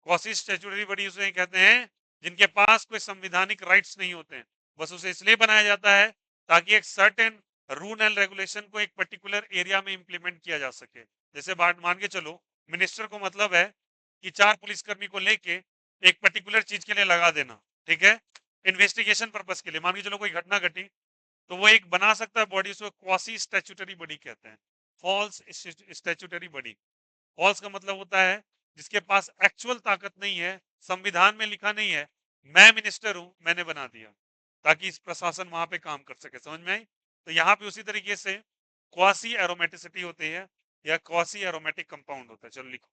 Quasi statutory bodies उसे कहते हैं जिनके पास कोई संवैधानिक राइट्स नहीं होते हैं, बस उसे इसलिए बनाया जाता है ताकि एक सर्टेन रूल एंड रेगुलेशन को एक पर्टिकुलर एरिया में इंप्लीमेंट किया जा सके। जैसे बात मान के चलो, मिनिस्टर को मतलब है कि 4 पुलिसकर्मी को लेके एक पर्टिकुलर चीज के लिए लगा देना, ठीक है, इन्वेस्टिगेशन पर्पस के लिए। मान के चलो कोई घटना घटी, तो वो एक बना सकता है बॉडी, उसको क्वासी स्टैट्यूटरी बॉडी कहते हैं, फॉल्स स्टैट्यूटरी बॉडी। फॉल्स का मतलब होता है जिसके पास एक्चुअल ताकत नहीं है, संविधान में लिखा नहीं है, मैं मिनिस्टर हूं, मैंने बना दिया ताकि इस प्रशासन वहां पे काम कर सके। समझ में आई? तो यहाँ पे उसी तरीके से क्वासी एरोमेटिसिटी होती है या क्वासी एरोमेटिक कंपाउंड होता है। चलो लिखो,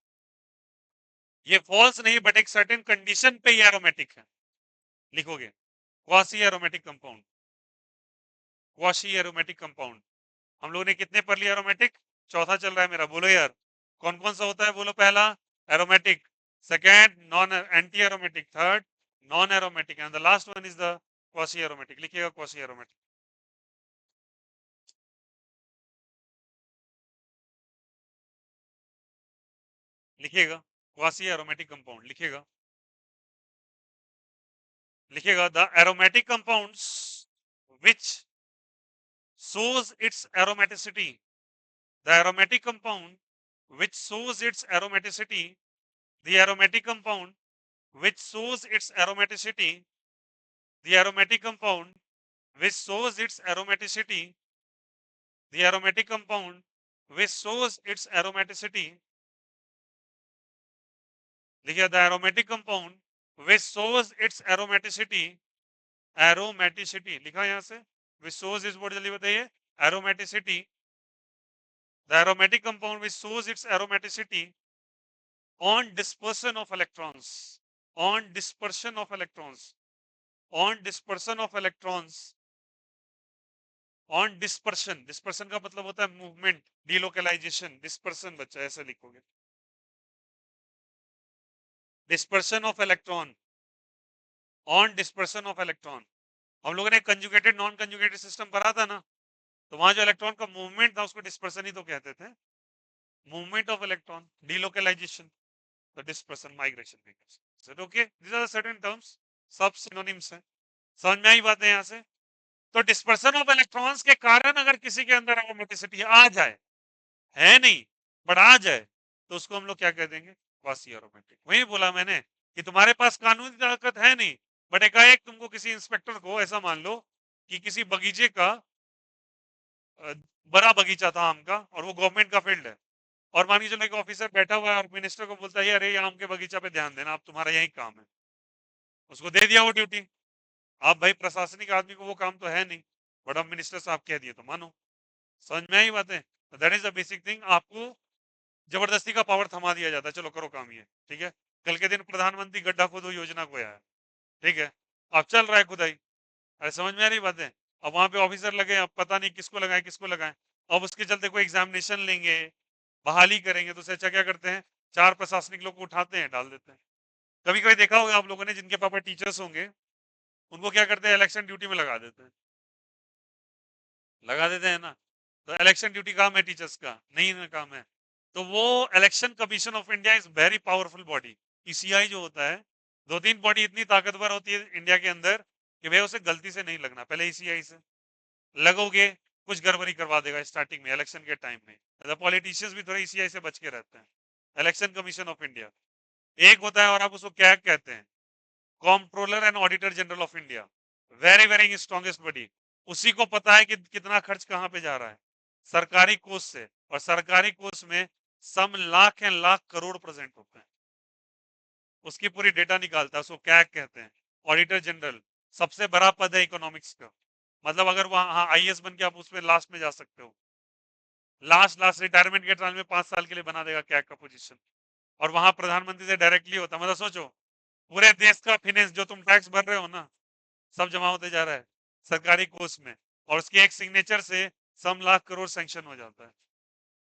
ये फॉल्स नहीं बट एक सर्टेन कंडीशन पे ये एरोमेटिक है, लिखोगे quasi aromatic compound, quasi aromatic compound. हम लोगों ने कितने पढ़ लिया एरोमेटिक? चौथा चल रहा है मेरा, बोलो यार कौन कौन सा होता है? बोलो, पहला aromatic, second non anti aromatic, third non aromatic and the last one is the quasi aromatic. लिखिएगा क्वासी एरोमेटिक, लिखिएगा क्वासी एरोमेटिक कंपाउंड, लिखिएगा, लिखिएगा the aromatic compounds which shows its aromaticity, the aromatic compound which shows its aromaticity, the aromatic compound which shows its aromaticity, the aromatic compound which shows its aromaticity, the aromatic compound which shows its aromaticity, लिखिए the aromatic compound which shows its aromaticity, aromaticity लिखा यहाँ से, which shows इस word जल्दी बताइए, aromaticity, the aromatic compound which shows its aromaticity on dispersion of electrons, on dispersion of electrons, on dispersion of electrons, on dispersion. Dispersion का मतलब होता है मूवमेंट, डिलोकलाइजेशन, डिस्पर्शन बच्चा ऐसे लिखोगे, dispersion of electron, on dispersion of electron. हम लोगों ने कंजुगेटेड नॉन कंजुगेटेड सिस्टम पढ़ा था ना, तो वहां जो इलेक्ट्रॉन का मूवमेंट था उसको डिस्पर्शन ही तो कहते थे, मूवमेंट ऑफ इलेक्ट्रॉन, डिलोकलाइजेशन, तो dispersion, migration. Okay, these are certain terms, सब सिनोनिम्स हैं। समझ में आई बातें यहाँ से? तो डिस्पर्शन ऑफ इलेक्ट्रॉन्स के कारण अगर किसी के अंदर एरोमेटिसिटी आ जाए, है नहीं बट आ जाए, तो उसको हम लोग क्या कह देंगे? Quasi aromatic. वही बोला मैंने कि तुम्हारे पास कानूनी ताकत है नहीं, बट एकाएक तुमको किसी इंस्पेक्टर को, ऐसा मान लो कि किसी बगीचे का बड़ा बगीचा था आम का और वो गवर्नमेंट का फील्ड है, और मान लीजिए एक ऑफिसर बैठा हुआ है और मिनिस्टर को बोलता है अरे ये आम के बगीचा पे ध्यान देना, अब तुम्हारा यही काम है, उसको दे दिया वो ड्यूटी। आप भाई प्रशासनिक आदमी को वो काम तो है नहीं, बट अब मिनिस्टर साहब कह दिए तो मानो। समझ में आई बातें? That is the basic thing. आपको जबरदस्ती का पावर थमा दिया जाता है, चलो करो काम ये, ठीक है। कल के दिन प्रधानमंत्री गड्ढा खोदो योजना को आया, ठीक है, अब चल रहा है खुदाई। अरे समझ में आ रही बातें? अब वहां पे ऑफिसर लगे, अब पता नहीं किसको लगाए किसको लगाए, अब उसके चलते कोई एग्जामिनेशन लेंगे, बहाली करेंगे, तो उससे अच्छा क्या करते हैं, 4 प्रशासनिक लोग को उठाते हैं, डाल देते हैं। कभी कभी देखा होगा आप लोगों ने, जिनके पापा टीचर्स होंगे, उनको क्या करते हैं, इलेक्शन ड्यूटी में लगा देते हैं, लगा देते हैं ना। तो इलेक्शन ड्यूटी काम है टीचर्स का? नहीं ना काम है। तो वो election commission of India is very powerful body. ECI जो होता है, 2-3 बॉडी इतनी ताकतवर होती है इंडिया के अंदर कि भाई उसे गलती से नहीं लगना, पहले ईसीआई से लगोगे कुछ गड़बड़ी करवा देगा स्टार्टिंग में इलेक्शन के टाइम में। पॉलिटिशियंस भी थोड़ा ईसीआई से बच के रहते हैं। इलेक्शन कमीशन ऑफ इंडिया एक होता है, और आप उसको क्या कहते हैं, comptroller and auditor general of India, very very strongest body. उसी को पता है कि कितना खर्च कहाँ पे जा रहा है सरकारी कोष से, और सरकारी कोष में सम लाख एंड लाख करोड़ प्रेजेंट होते हैं। उसकी पूरी डेटा निकालता है, उसको कैग कहते हैं, ऑडिटर जनरल। सबसे बड़ा पद है इकोनॉमिक्स का, मतलब अगर वहां आईएएस बन के आप उसमें लास्ट में जा सकते हो, लास्ट लास्ट रिटायरमेंट के टाइम में 5 साल के लिए बना देगा कैग का पोजीशन। और वहां प्रधानमंत्री से डायरेक्टली होता, मतलब सोचो पूरे देश का फिनेंस जो तुम टैक्स भर रहे हो ना, सब जमा होते जा रहा है सरकारी कोष में, और उसके एक सिग्नेचर से सम लाख करोड़ सैंक्शन हो जाता है।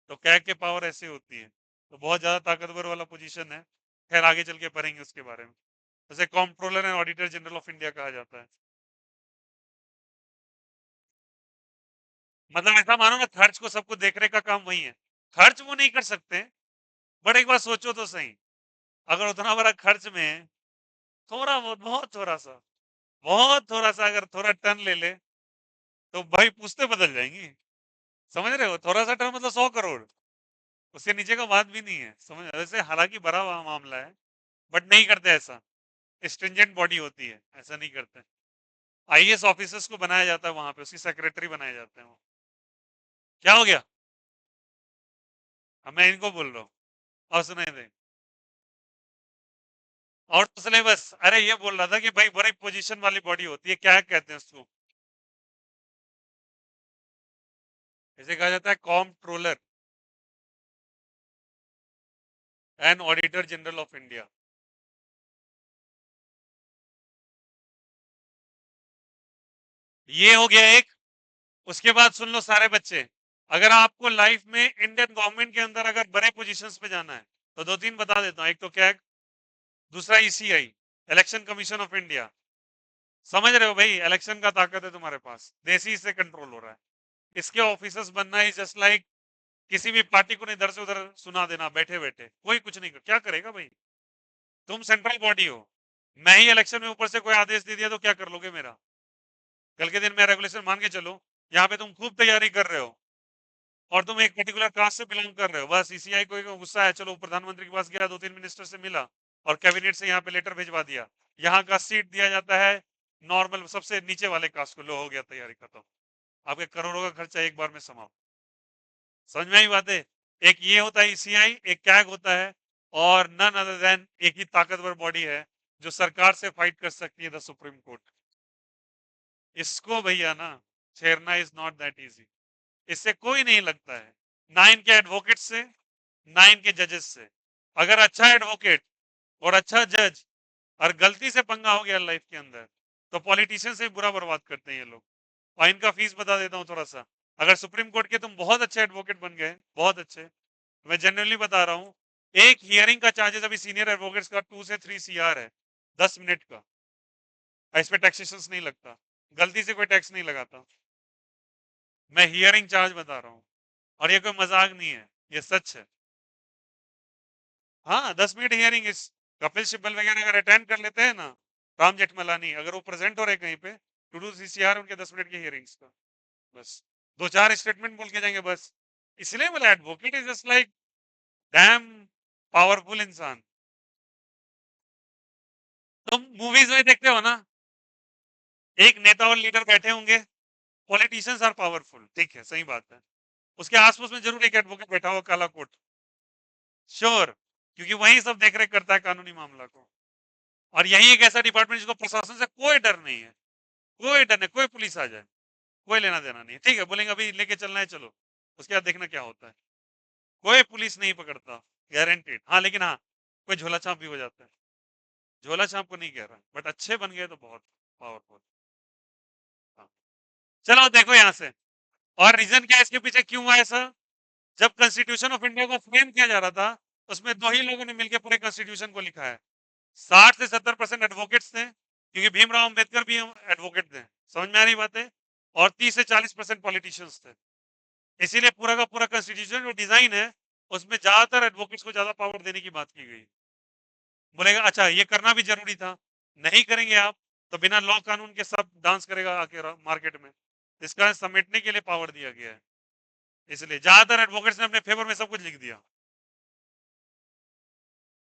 तो कैग के पावर ऐसे होती है, तो बहुत ज्यादा ताकतवर वाला पोजीशन है। खैर आगे चल के पढ़ेंगे उसके बारे में। जैसे comptroller and auditor general of India कहा जाता है। मतलब ऐसा मानो ना, खर्च को सबको देखने का काम वही है। खर्च वो नहीं कर सकते, बट एक बार सोचो तो सही, अगर उतना बड़ा खर्च में थोड़ा बहुत, बहुत थोड़ा सा अगर थोड़ा टर्न ले ले, तो भाई पूछते बदल जाएंगी। समझ रहे हो, थोड़ा सा टर्न मतलब 100 करोड़, उसके नीचे का बात भी नहीं है। समझ, वैसे हालांकि बड़ा मामला है, बट नहीं करते ऐसा। स्ट्रिंजेंट बॉडी होती है, ऐसा नहीं करते। आईएएस ऑफिसर्स को बनाया जाता है वहां पे, उसकी सेक्रेटरी बनाए जाते हैं वो। क्या हो गया? अब मैं इनको बोल रहा हूँ और सुनाई दे। और तो सिलेबस, अरे ये बोल रहा था कि भाई बड़ी पोजीशन वाली बॉडी होती है, क्या कहते हैं उसको? इसे कहा जाता है comptroller and auditor general of India. ये हो गया एक। उसके बाद सुन लो सारे बच्चे, अगर आपको लाइफ में इंडियन गवर्नमेंट के अंदर अगर बड़े पोजीशंस पे जाना है, तो दो तीन बता देता हूँ। एक तो कैग, दूसरा ECI, election commission of India. समझ रहे हो भाई, इलेक्शन का ताकत है तुम्हारे पास, देसी से कंट्रोल हो रहा है। इसके ऑफिसर्स बनना ही जस्ट लाइक किसी भी पार्टी को इधर से उधर सुना देना बैठे बैठे, कोई कुछ नहीं कर, क्या करेगा भाई? तुम सेंट्रल बॉडी हो, मैं ही इलेक्शन में ऊपर से कोई आदेश दे दिया तो क्या कर लोगे मेरा? कल के दिन मैं रेगुलेशन मान के चलो, यहाँ पे तुम खूब तैयारी कर रहे हो और तुम एक पर्टिकुलर कास्ट से बिलोंग कर रहे हो, बस ईसीआई को गुस्सा है, चलो प्रधानमंत्री के पास गया, 2-3 मिनिस्टर से मिला और कैबिनेट से यहाँ पे लेटर भिजवा दिया, यहाँ का सीट दिया जाता है नॉर्मल सबसे नीचे वाले कास्ट को, लो हो गया तैयारी खत्म, आपके करोड़ों का खर्चा एक बार में समाप्त। समझ में आई बात है? एक ये होता है ईसीआई, एक कैग होता है, और नन अदर देन एक ही ताकतवर बॉडी है जो सरकार से फाइट कर सकती है, द सुप्रीम कोर्ट। इसको भैया ना छेड़ना इज नॉट दैट इजी। इससे कोई नहीं लगता है, ना इनके एडवोकेट से, ना इनके जजेस से। अगर अच्छा एडवोकेट और अच्छा जज और गलती से पंगा हो गया लाइफ के अंदर, तो पॉलिटिशियन से बुरा बर्बाद करते हैं ये लोग। और इनका फीस बता देता हूँ थोड़ा सा। अगर सुप्रीम कोर्ट के तुम बहुत अच्छे एडवोकेट बन गए, बहुत अच्छे, मैं जनरली बता रहा हूँ, एक हियरिंग का चार्जेस अभी सीनियर एडवोकेट्स का 2 से 3 CR है, 10 मिनट का। इस पे टैक्सेशन नहीं लगता, गलती से कोई टैक्स नहीं लगाता। मैं हियरिंग चार्ज बता रहा हूँ, और ये कोई मजाक नहीं है, ये सच है। हाँ, 10 मिनट हियरिंग। इस कपिल सिब्बल वगैरह अगर अटेंड कर लेते हैं ना, राम जेठमलानी अगर वो प्रेजेंट हो रहे कहीं पे, टू 2 CR उनके 10 मिनट की हियरिंग्स का, बस 2-4 स्टेटमेंट बोल के जाएंगे बस। इसलिए बोला advocate is just like damn powerful इंसान। तुम मूवीज में देखते हो ना, एक नेता और लीडर बैठे होंगे, पॉलिटिशियंस आर पावरफुल, ठीक है, सही बात है, उसके आसपास में जरूर एक एडवोकेट बैठा हुआ काला कोट, श्योर, क्योंकि वही सब देख रेख करता है कानूनी मामला को। और यही एक ऐसा डिपार्टमेंट जिसको प्रशासन से कोई डर नहीं है, कोई डर नहीं, कोई पुलिस आ जाए कोई लेना देना नहीं है, ठीक है, बोलेंगे अभी लेके चलना है चलो, उसके बाद देखना क्या होता है। कोई पुलिस नहीं पकड़ता, गारंटेड। हाँ लेकिन हाँ, कोई झोला छाप भी हो जाता है, झोला छाप को नहीं कह रहा, बट अच्छे बन गए तो बहुत पावरफुल। हाँ। चलो देखो यहाँ से, और रीजन क्या है इसके पीछे, क्यों हुआ ऐसा? जब कॉन्स्टिट्यूशन ऑफ इंडिया को फ्रेम किया जा रहा था, उसमें दो ही लोगों ने मिलकर पूरे कॉन्स्टिट्यूशन को लिखा है। 60 से 70% एडवोकेट्स थे, क्योंकि भीमराव अंबेडकर भी एडवोकेट थे, समझ में आ रही बात है, और 30 से 40% पॉलिटिशियंस थे। इसीलिए पूरा का पूरा कॉन्स्टिट्यूशन जो डिजाइन है, उसमें ज्यादातर एडवोकेट्स को ज्यादा पावर देने की बात की गई। बोलेगा अच्छा ये करना भी जरूरी था, नहीं करेंगे आप तो बिना लॉ कानून के सब डांस करेगा आके मार्केट में, इसका समेटने के लिए पावर दिया गया है। इसलिए ज्यादातर एडवोकेट्स ने अपने फेवर में सब कुछ लिख दिया।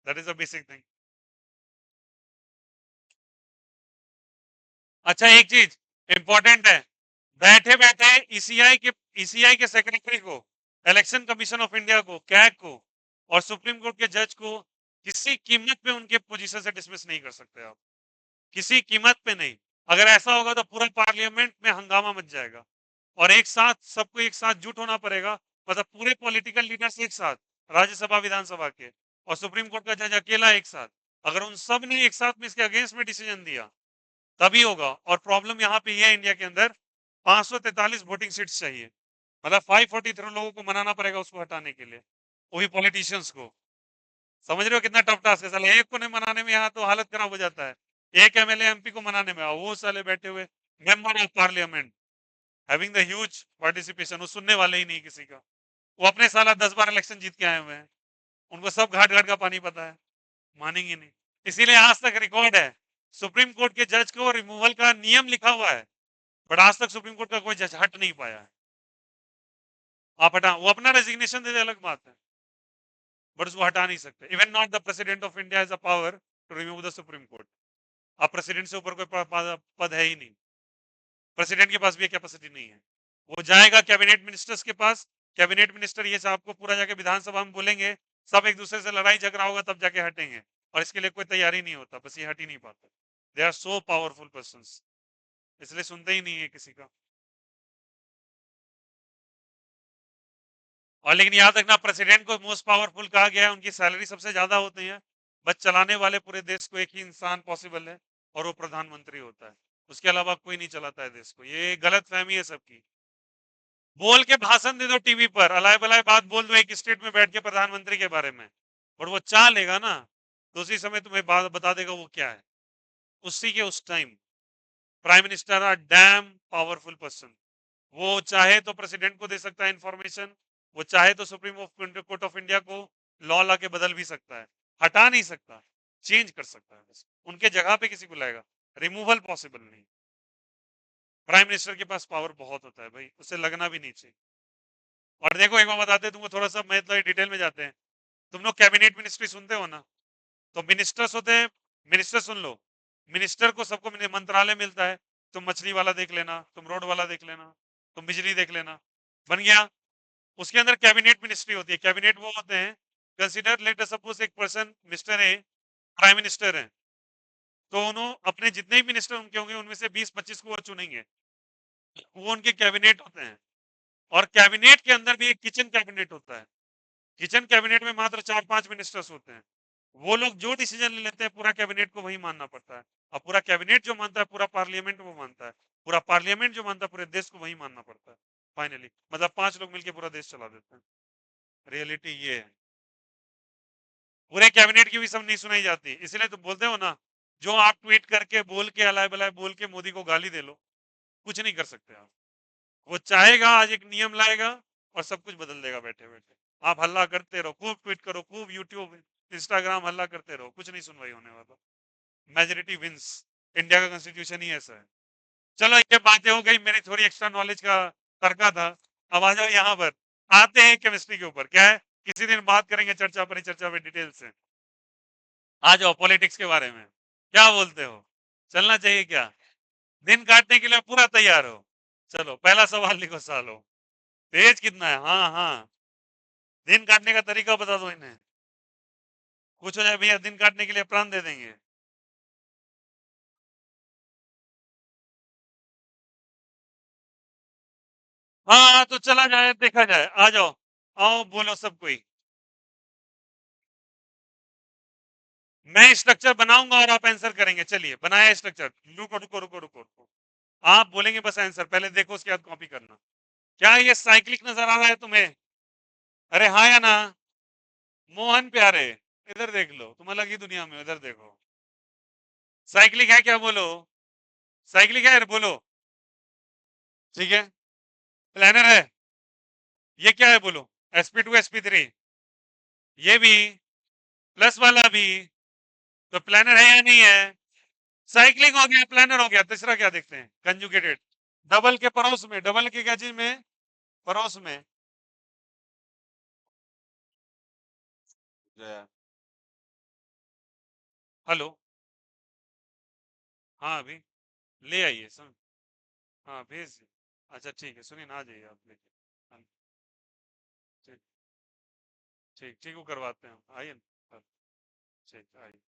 That is a basic thing. अच्छा एक चीज इंपॉर्टेंट है, बैठे बैठे ईसीआई के सेक्रेटरी को, इलेक्शन कमीशन ऑफ इंडिया को, कैग को और सुप्रीम कोर्ट के जज को किसी कीमत पे उनके पोजीशन से डिसमिस नहीं कर सकते आप, किसी कीमत पे नहीं। अगर ऐसा होगा तो पूरा पार्लियामेंट में हंगामा मच जाएगा और एक साथ सबको एक साथ जुट होना पड़ेगा, मतलब पूरे पॉलिटिकल लीडर्स एक साथ, राज्यसभा विधानसभा के और सुप्रीम कोर्ट का जज अकेला एक साथ, अगर उन सब ने एक साथ में इसके अगेंस्ट में डिसीजन दिया तभी होगा। और प्रॉब्लम यहाँ पे ये है इंडिया के अंदर 543 वोटिंग सीट्स चाहिए, मतलब 543 लोगों को मनाना पड़ेगा उसको हटाने के लिए, वो भी पॉलिटिशियंस को। समझ रहे हो कितना टफ टास्क है, साले एक को नहीं मनाने में यहाँ तो हालत खराब हो जाता है, एक एमएलए एमपी को मनाने में वो साले बैठे हुए member of parliament having the huge participation, वो सुनने वाले ही नहीं किसी का, वो अपने साला 10 बार इलेक्शन जीत के आए हुए हैं, उनको सब घाट घाट का पानी पता है, मानेंगे नहीं। इसीलिए आज तक रिकॉर्ड है, सुप्रीम कोर्ट के जज को रिमूवल का नियम लिखा हुआ है, बट आज तक सुप्रीम कोर्ट का कोई जज हट नहीं पाया है। आप हटा, वो अपना रेजिग्नेशन दे दे अलग बात है, बट उसको हटा नहीं सकते। Even not the president of India has a power to remove the supreme court. आप प्रेसिडेंट से ऊपर कोई पद है ही नहीं, प्रेसिडेंट के पास भी कैपेसिटी नहीं है। वो जाएगा कैबिनेट मिनिस्टर्स के पास, कैबिनेट मिनिस्टर ये आपको पूरा जाके विधानसभा में बोलेंगे, सब एक दूसरे से लड़ाई झगड़ा होगा तब जाके हटेंगे, और इसके लिए कोई तैयारी नहीं होता, बस ये हट ही नहीं पाते। They are so powerful person, इसलिए सुनते ही नहीं है किसी का। और लेकिन याद रखना, प्रेसिडेंट को मोस्ट पावरफुल कहा गया है, उनकी सैलरी सबसे ज्यादा होती है, बस चलाने वाले पूरे देश को एक ही इंसान पॉसिबल है और वो प्रधानमंत्री होता है, उसके अलावा कोई नहीं चलाता है देश को। ये गलत फहमी है सबकी। बोल के भाषण दे दो टीवी पर, अलाय बलाय बात बोल दो एक स्टेट में बैठ के प्रधानमंत्री के बारे में, और वो चाह लेगा ना तो उसी समय तुम्हें बात बता देगा वो क्या है, उसी के उस time. Prime minister are damn powerful person, वो चाहे तो प्रेसिडेंट को दे सकता है इंफॉर्मेशन, वो चाहे तो सुप्रीम कोर्ट ऑफ इंडिया को लॉ ला के बदल भी सकता है, हटा नहीं सकता, चेंज कर सकता है, बस उनके जगह पे किसी को लाएगा, रिमूवल पॉसिबल नहीं। प्राइम मिनिस्टर के पास पावर बहुत होता है भाई, उसे लगना भी नहीं चाहिए। और देखो एक बार बताते हैं तुमको, थोड़ा सा मैं तो डिटेल में जाते हैं। तुम लोग कैबिनेट मिनिस्ट्री सुनते हो ना, तो मिनिस्टर्स होते हैं, मिनिस्टर सुन लो, मिनिस्टर को सबको मंत्रालय मिलता है, तुम मछली वाला देख लेना, तुम रोड वाला देख लेना, तुम बिजली देख लेना, बन गया। उसके अंदर कैबिनेट मिनिस्ट्री होती है, कैबिनेट वो होते हैं, कंसिडर लेट सपोज एक person mister A prime minister है, तो उन्होंने अपने जितने भी मिनिस्टर उनके होंगे उनमें से 20-25 को वो चुनेंगे, वो उनके कैबिनेट होते हैं। और कैबिनेट के अंदर भी एक किचन कैबिनेट होता है, किचन कैबिनेट में मात्र 4-5 मिनिस्टर्स होते हैं, वो लोग जो डिसीजन ले लेते हैं पूरा कैबिनेट को वही मानना पड़ता है, और पूरा कैबिनेट जो मानता है पूरा पार्लियामेंट वो मानता है, पूरा पार्लियामेंट जो मानता है पूरे देश को वही मानना पड़ता है फाइनली, मतलब 5 लोग मिलकर पूरा देश चला देते हैं। रियलिटी ये है, पूरे कैबिनेट की भी सब नहीं सुनाई जाती, इसलिए तो बोलते हो ना, जो आप ट्वीट करके बोल के अलाय बलाय बोल के मोदी को गाली दे लो, कुछ नहीं कर सकते आप। वो चाहेगा आज एक नियम लाएगा और सब कुछ बदल देगा बैठे बैठे। आप हल्ला करते रहो, खूब ट्वीट करो, खूब यूट्यूब इंस्टाग्राम हल्ला करते रहो, कुछ नहीं सुनवाई होने वाला, मेजोरिटी विंस। इंडिया का कॉन्स्टिट्यूशन ही ऐसा है। चलो ये बातें हो गई, मेरी थोड़ी एक्स्ट्रा नॉलेज का तड़का था। अब आ जाओ यहाँ पर, आते हैं केमिस्ट्री के ऊपर, क्या है किसी दिन बात करेंगे चर्चा परिचर्चा में डिटेल से। आ जाओ पॉलिटिक्स के बारे में, क्या बोलते हो, चलना चाहिए क्या? दिन काटने के लिए पूरा तैयार हो? चलो पहला सवाल लिखो सालो, पेज कितना है? हाँ हाँ, दिन काटने का तरीका बता दो इन्हें, कुछ हो जाए भैया दिन काटने के लिए प्राण दे देंगे। हाँ हाँ, तो चला जाए देखा जाए, आ जाओ, आओ बोलो सब कोई। मैं स्ट्रक्चर बनाऊंगा और आप आंसर करेंगे, चलिए बनाया स्ट्रक्चर, रुको रुको रुको रुको रुको, आप बोलेंगे बस आंसर, पहले देखो उसके बाद कॉपी करना। क्या ये साइक्लिक नजर आ रहा है तुम्हें? अरे हाँ या ना? मोहन प्यारे, इधर देख लो, तुम अलग ही दुनिया में, इधर देखो। साइक्लिक है क्या बोलो, साइक्लिक है बोलो, ठीक है। प्लानर है, ये क्या है बोलो, sp2 sp3, ये भी, प्लस वाला भी, तो प्लानर है या नहीं है? साइक्लिंग हो गया, प्लानर हो गया, तीसरा क्या देखते हैं, कंजुगेटेड, डबल के पड़ोस में, डबल के क्या चीज में, पड़ोस में। हेलो, हाँ अभी ले आइए सुन। हाँ भेज दिए। अच्छा ठीक है, सुनिए ना, आ जाइए आप लेके। हाँ, ठीक ठीक ठीक, वो करवाते हैं, आइए ना। हाँ, ठीक आइए।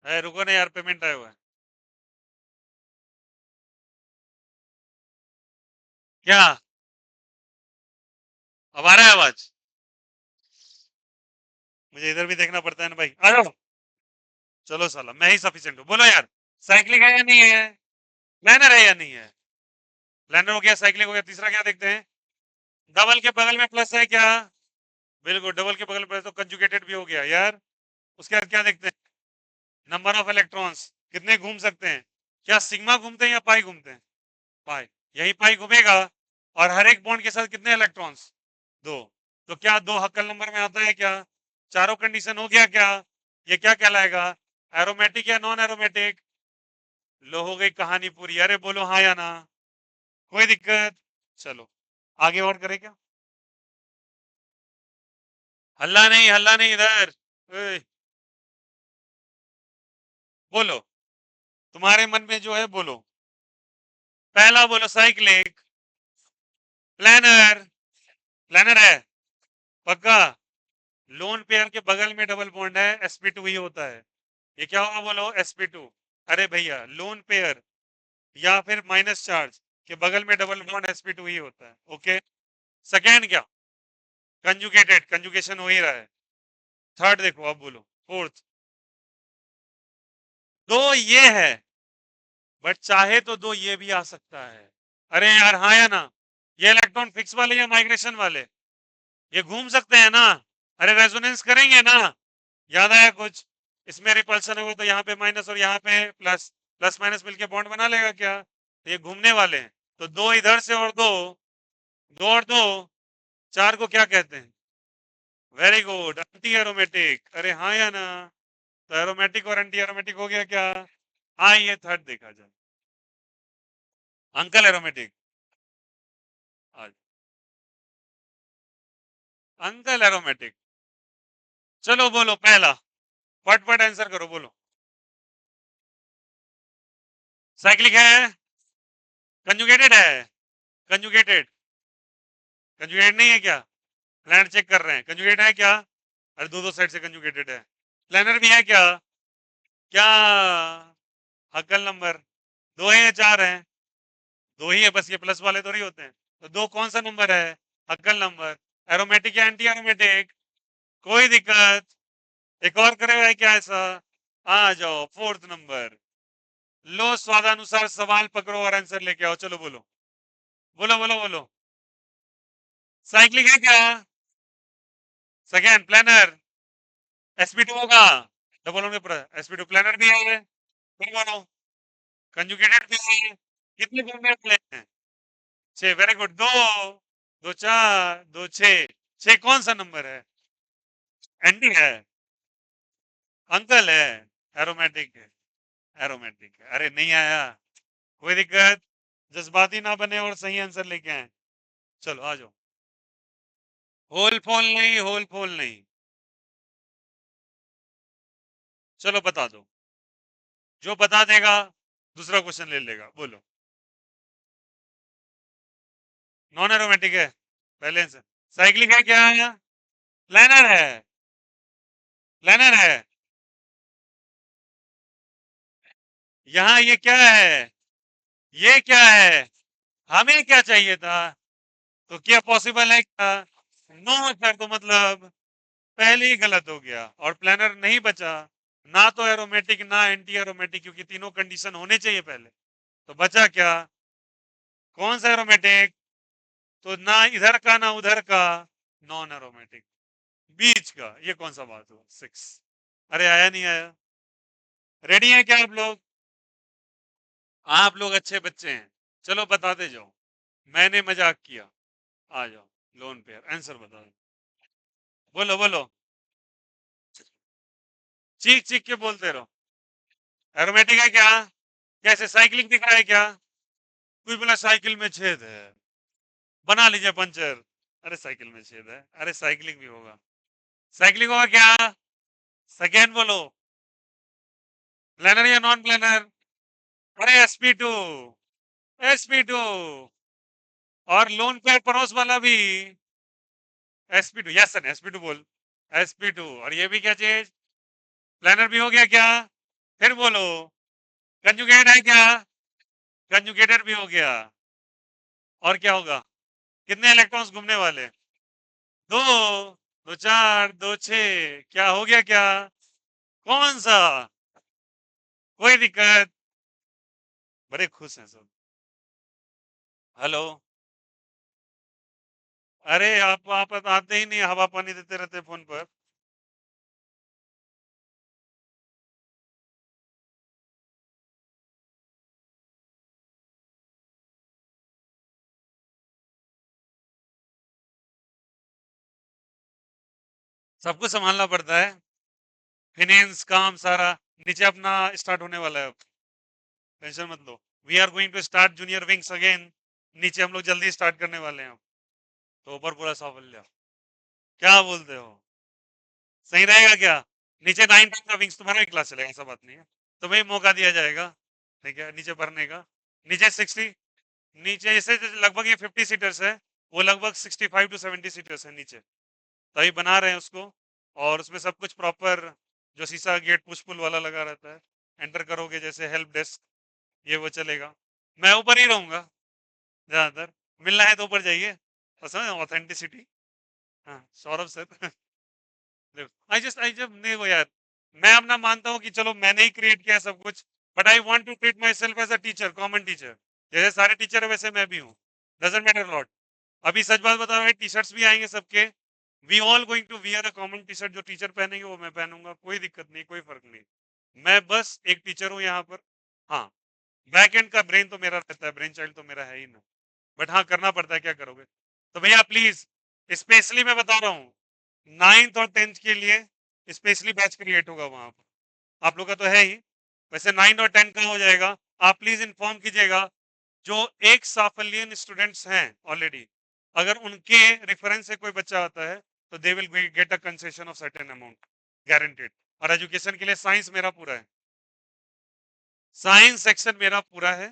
है रुको ना यार, पेमेंट आया हुआ है। क्या? अब आ रहा है आवाज? मुझे इधर भी देखना पड़ता है ना भाई, आ जाओ। चलो साला मैं ही सफिशिएंट हूँ, बोलो यार। साइकिलिंग है या नहीं है? प्लानर है या नहीं है? प्लानर हो गया, साइकिलिंग हो गया, तीसरा क्या देखते हैं? डबल के बगल में प्लस है क्या? बिल्कुल, डबल के बगल में प्लस तो कंजुगेटेड भी हो गया यार। उसके बाद क्या देखते हैं? नंबर ऑफ इलेक्ट्रॉन्स, कितने घूम सकते हैं? क्या सिग्मा घूमते हैं या पाई घूमते हैं? पाई। यही पाई घूमेगा। और हर एक बॉन्ड के साथ कितने इलेक्ट्रॉन्स? दो। तो क्या दो हक्कल नंबर में आता है क्या? चारों कंडीशन हो गया क्या? ये क्या कहलाएगा? एरोमेटिक या नॉन एरोमेटिक? लो हो गई कहानी पूरी, अरे बोलो हाँ या ना। कोई दिक्कत? चलो आगे और करें क्या? हल्ला नहीं, हल्ला नहीं इधर। ओए, बोलो, तुम्हारे मन में जो है बोलो। पहला बोलो साइक्लिक। प्लानर। प्लानर है पक्का? लोन पेयर के बगल में डबल बॉन्ड है, sp2 ही होता है। ये क्या होगा बोलो? sp2। अरे भैया लोन पेयर या फिर माइनस चार्ज के बगल में डबल बॉन्ड sp2 ही होता है। ओके। सेकेंड क्या? कंजुगेटेड, कंजुगेशन हो ही रहा है। थर्ड देखो, अब बोलो। फोर्थ। दो ये है, बट चाहे तो दो ये भी आ सकता है। अरे यार हाँ या ना? ये इलेक्ट्रॉन फिक्स वाले या माइग्रेशन वाले? ये घूम सकते हैं ना? अरे रेजोनेंस करेंगे ना? याद आया कुछ? इसमें रिपल्सन होगा तो यहाँ पे माइनस और यहाँ पे प्लस, प्लस माइनस मिलके बॉन्ड बना लेगा क्या? तो ये घूमने वाले हैं। तो दो इधर से और दो, दो और दो, चार को क्या कहते हैं? Very good, anti aromatic. अरे हाँ या ना? तो एरोमेटिक और एंटी एरोमेटिक हो गया क्या? हाँ, ये थर्ड देखा जाए। Uncle aromatic. आज अंकल एरोमेटिक। चलो बोलो पहला, फटफट आंसर करो, बोलो। साइक्लिक है? कंजुगेटेड है? कंजुगेटेड? कंजुगेटेड नहीं है क्या? प्लानर चेक कर रहे हैं, कंजुगेट है क्या? अरे दो दो साइड से कंजुगेटेड है। प्लानर भी है क्या? क्या? हक्कल नंबर दो है या चार है? दो ही है बस, ये प्लस वाले तो नहीं होते हैं। तो दो कौन सा नंबर है? हक्कल नंबर। एरोमेटिक या एंटी एरोमेटिक? कोई दिक्कत? एक और करेगा क्या ऐसा? आ जाओ फोर्थ नंबर। लो स्वादानुसार सवाल पकड़ो और आंसर लेके आओ, चलो बोलो। बोलो बोलो बोलो। साइक्लिक है क्या? Second planner? sp2 होगा। डबल होने पर sp2 प्लानर भी है। फिर बोलो। कंजुगेटेड भी है। कितने घूमने वाले हैं? छह, वेरी गुड। दो, दो चार, दो छह। छह कौन सा नंबर है? एंटी है? अंकल है? एरोमेटिक है? एरोमेटिक है। अरे नहीं आया, कोई दिक्कत? जज्बाती ना बने और सही आंसर लेके आए। चलो आ जाओ। होल फोल नहीं, होल फोल नहीं। चलो बता दो, जो बता देगा दूसरा क्वेश्चन ले लेगा, बोलो। नॉन एरोमेटिक है पहले आंसर। साइक्लिक है क्या है? प्लानर है? प्लानर है? यहाँ ये क्या है? ये क्या है? हमें क्या चाहिए था? तो क्या पॉसिबल है क्या? नो सर, तो मतलब पहले ही गलत हो गया और प्लानर नहीं बचा। ना तो एरोमेटिक ना एंटी एरोमेटिक, क्योंकि तीनों कंडीशन होने चाहिए पहले। तो बचा क्या? कौन सा एरोमेटिक? तो ना इधर का ना उधर का, नॉन एरोमेटिक। बीच का, ये कौन सा बात हुआ? सिक्स। अरे आया नहीं आया? रेडी है क्या आप लोग? आप लोग अच्छे बच्चे हैं, चलो बताते जाओ। मैंने मजाक किया। आ जाओ। लोन पेयर आंसर बताओ। बोलो बोलो। चीख चीख के बोलते रहो। एरोमेटिक है क्या? कैसे साइकिलिंग दिख रहा है क्या? कोई बोला साइकिल में छेद है। बना लीजिए पंचर। अरे साइकिल में छेद है, अरे साइकिलिंग भी होगा, साइकिलिंग होगा क्या? सेकेंड बोलो, प्लानर या नॉन प्लानर? अरे sp2, sp2। और लोन पे पड़ोस वाला भी sp2। यस सर, sp2 बोल, sp2। और ये भी क्या चीज, प्लानर भी हो गया क्या? फिर बोलो, कंजुगेट है क्या? कंजुगेटेड भी हो गया। और क्या होगा, कितने इलेक्ट्रॉन्स घूमने वाले? दो, दो चार, दो छह, क्या हो गया क्या? कौन सा? कोई दिक्कत? बड़े खुश हैं सब। हेलो। अरे आप आते ही नहीं, हवा पानी देते रहते फोन पर। सब कुछ संभालना पड़ता है, फाइनेंस काम सारा। नीचे अपना स्टार्ट होने वाला है अब, टेंशन मत लो। We are going to start junior wings again. नीचे हम लोग जल्दी स्टार्ट करने वाले हैं अब। तो ऊपर पूरा साफल्य, क्या बोलते हो? सही रहेगा क्या? नीचे 9 10 का विंग्स तुम्हारा ही क्लास चलेगा, ऐसा बात नहीं है, तुम्हें मौका दिया जाएगा, ठीक है, नीचे भरने का। नीचे 60, नीचे जैसे लगभग ये 50 सीटर्स है, वो लगभग 65 to 70 सीटर्स है नीचे, तभी बना रहे हैं उसको। और उसमें सब कुछ प्रॉपर, जो शीशा गेट पुश पुल वाला लगा रहता है, एंटर करोगे जैसे हेल्प डेस्क, ये वो चलेगा। मैं ऊपर ही रहूंगा ज्यादातर, मिलना है तो ऊपर जाइए, समझ ऑथेंटिसिटी। हाँ सौरभ सर। आई जस्ट देखो यार, मैं अपना मानता हूँ कि चलो मैंने ही क्रिएट किया सब कुछ, but I want to treat my self as a teacher, common teacher. जैसे सारे टीचर है वैसे मैं भी हूँ, डजेंट मैटर लॉट। अभी सच बात बताओ भाई, टी शर्ट्स भी आएंगे सबके, we all going to wear a common T shirt, जो टीचर पहनेंगे वो मैं पहनूंगा, कोई दिक्कत नहीं, कोई फर्क नहीं। मैं बस एक टीचर हूँ यहाँ पर। हाँ, बैक एंड का ब्रेन तो मेरा रहता है, ब्रेन चाइल्ड तो मेरा है ही ना, बट हाँ करना पड़ता है, क्या करोगे। तो भैया प्लीज, स्पेशली मैं बता रहा हूँ, 9th और 10th के लिए स्पेशली बैच क्रिएट होगा वहां पर, आप लोग का तो है ही, वैसे 9 और 10 का हो जाएगा। आप प्लीज इन्फॉर्म कीजिएगा, जो एक साफल्यन स्टूडेंट्स हैं ऑलरेडी, अगर उनके रेफरेंस से कोई बच्चा आता है तो they will get a concession of certain amount, guaranteed. और एजुकेशन के लिए साइंस मेरा पूरा है, साइंस सेक्शन मेरा पूरा है।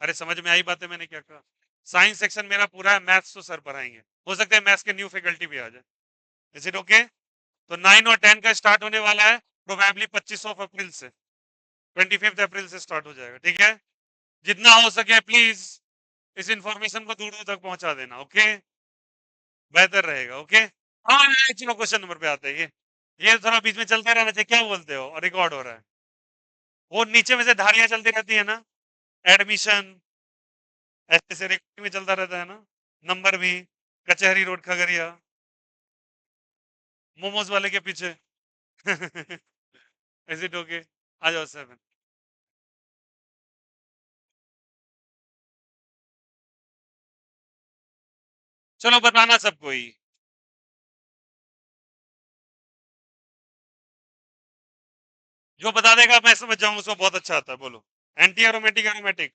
अरे समझ में आई बातें मैंने क्या कहा? साइंस सेक्शन मेरा पूरा है, मैथ्स तो सर पढ़ाएंगे, हो सकता है मैथ्स के न्यू फैकल्टी भी आ जाए। Is it okay? तो 9 और 10 का स्टार्ट होने वाला है प्रोबेबली 25 अप्रैल से, 25 अप्रैल से स्टार्ट हो जाएगा, ठीक है। जितना हो सके प्लीज इस इंफॉर्मेशन को दूर दूर तक पहुंचा देना, ओके, बेहतर रहेगा, ओके। हाँ चलो क्वेश्चन नंबर पे आते हैं, ये थोड़ा बीच में चलता रहना चाहिए, क्या बोलते हो, और रिकॉर्ड हो रहा है। वो नीचे में से धारियां चलती रहती है ना, एडमिशन, ऐसे ऐसे रिकॉर्डिंग में चलता रहता है ना, नंबर भी, कचहरी रोड खगड़िया, मोमोज वाले के पीछे। Is it okay? आ जाओ 7। चलो बताना सबको ही, जो बता देगा मैं समझ जाऊंगा उसको बहुत अच्छा आता है, बोलो। Anti aromatic, aromatic.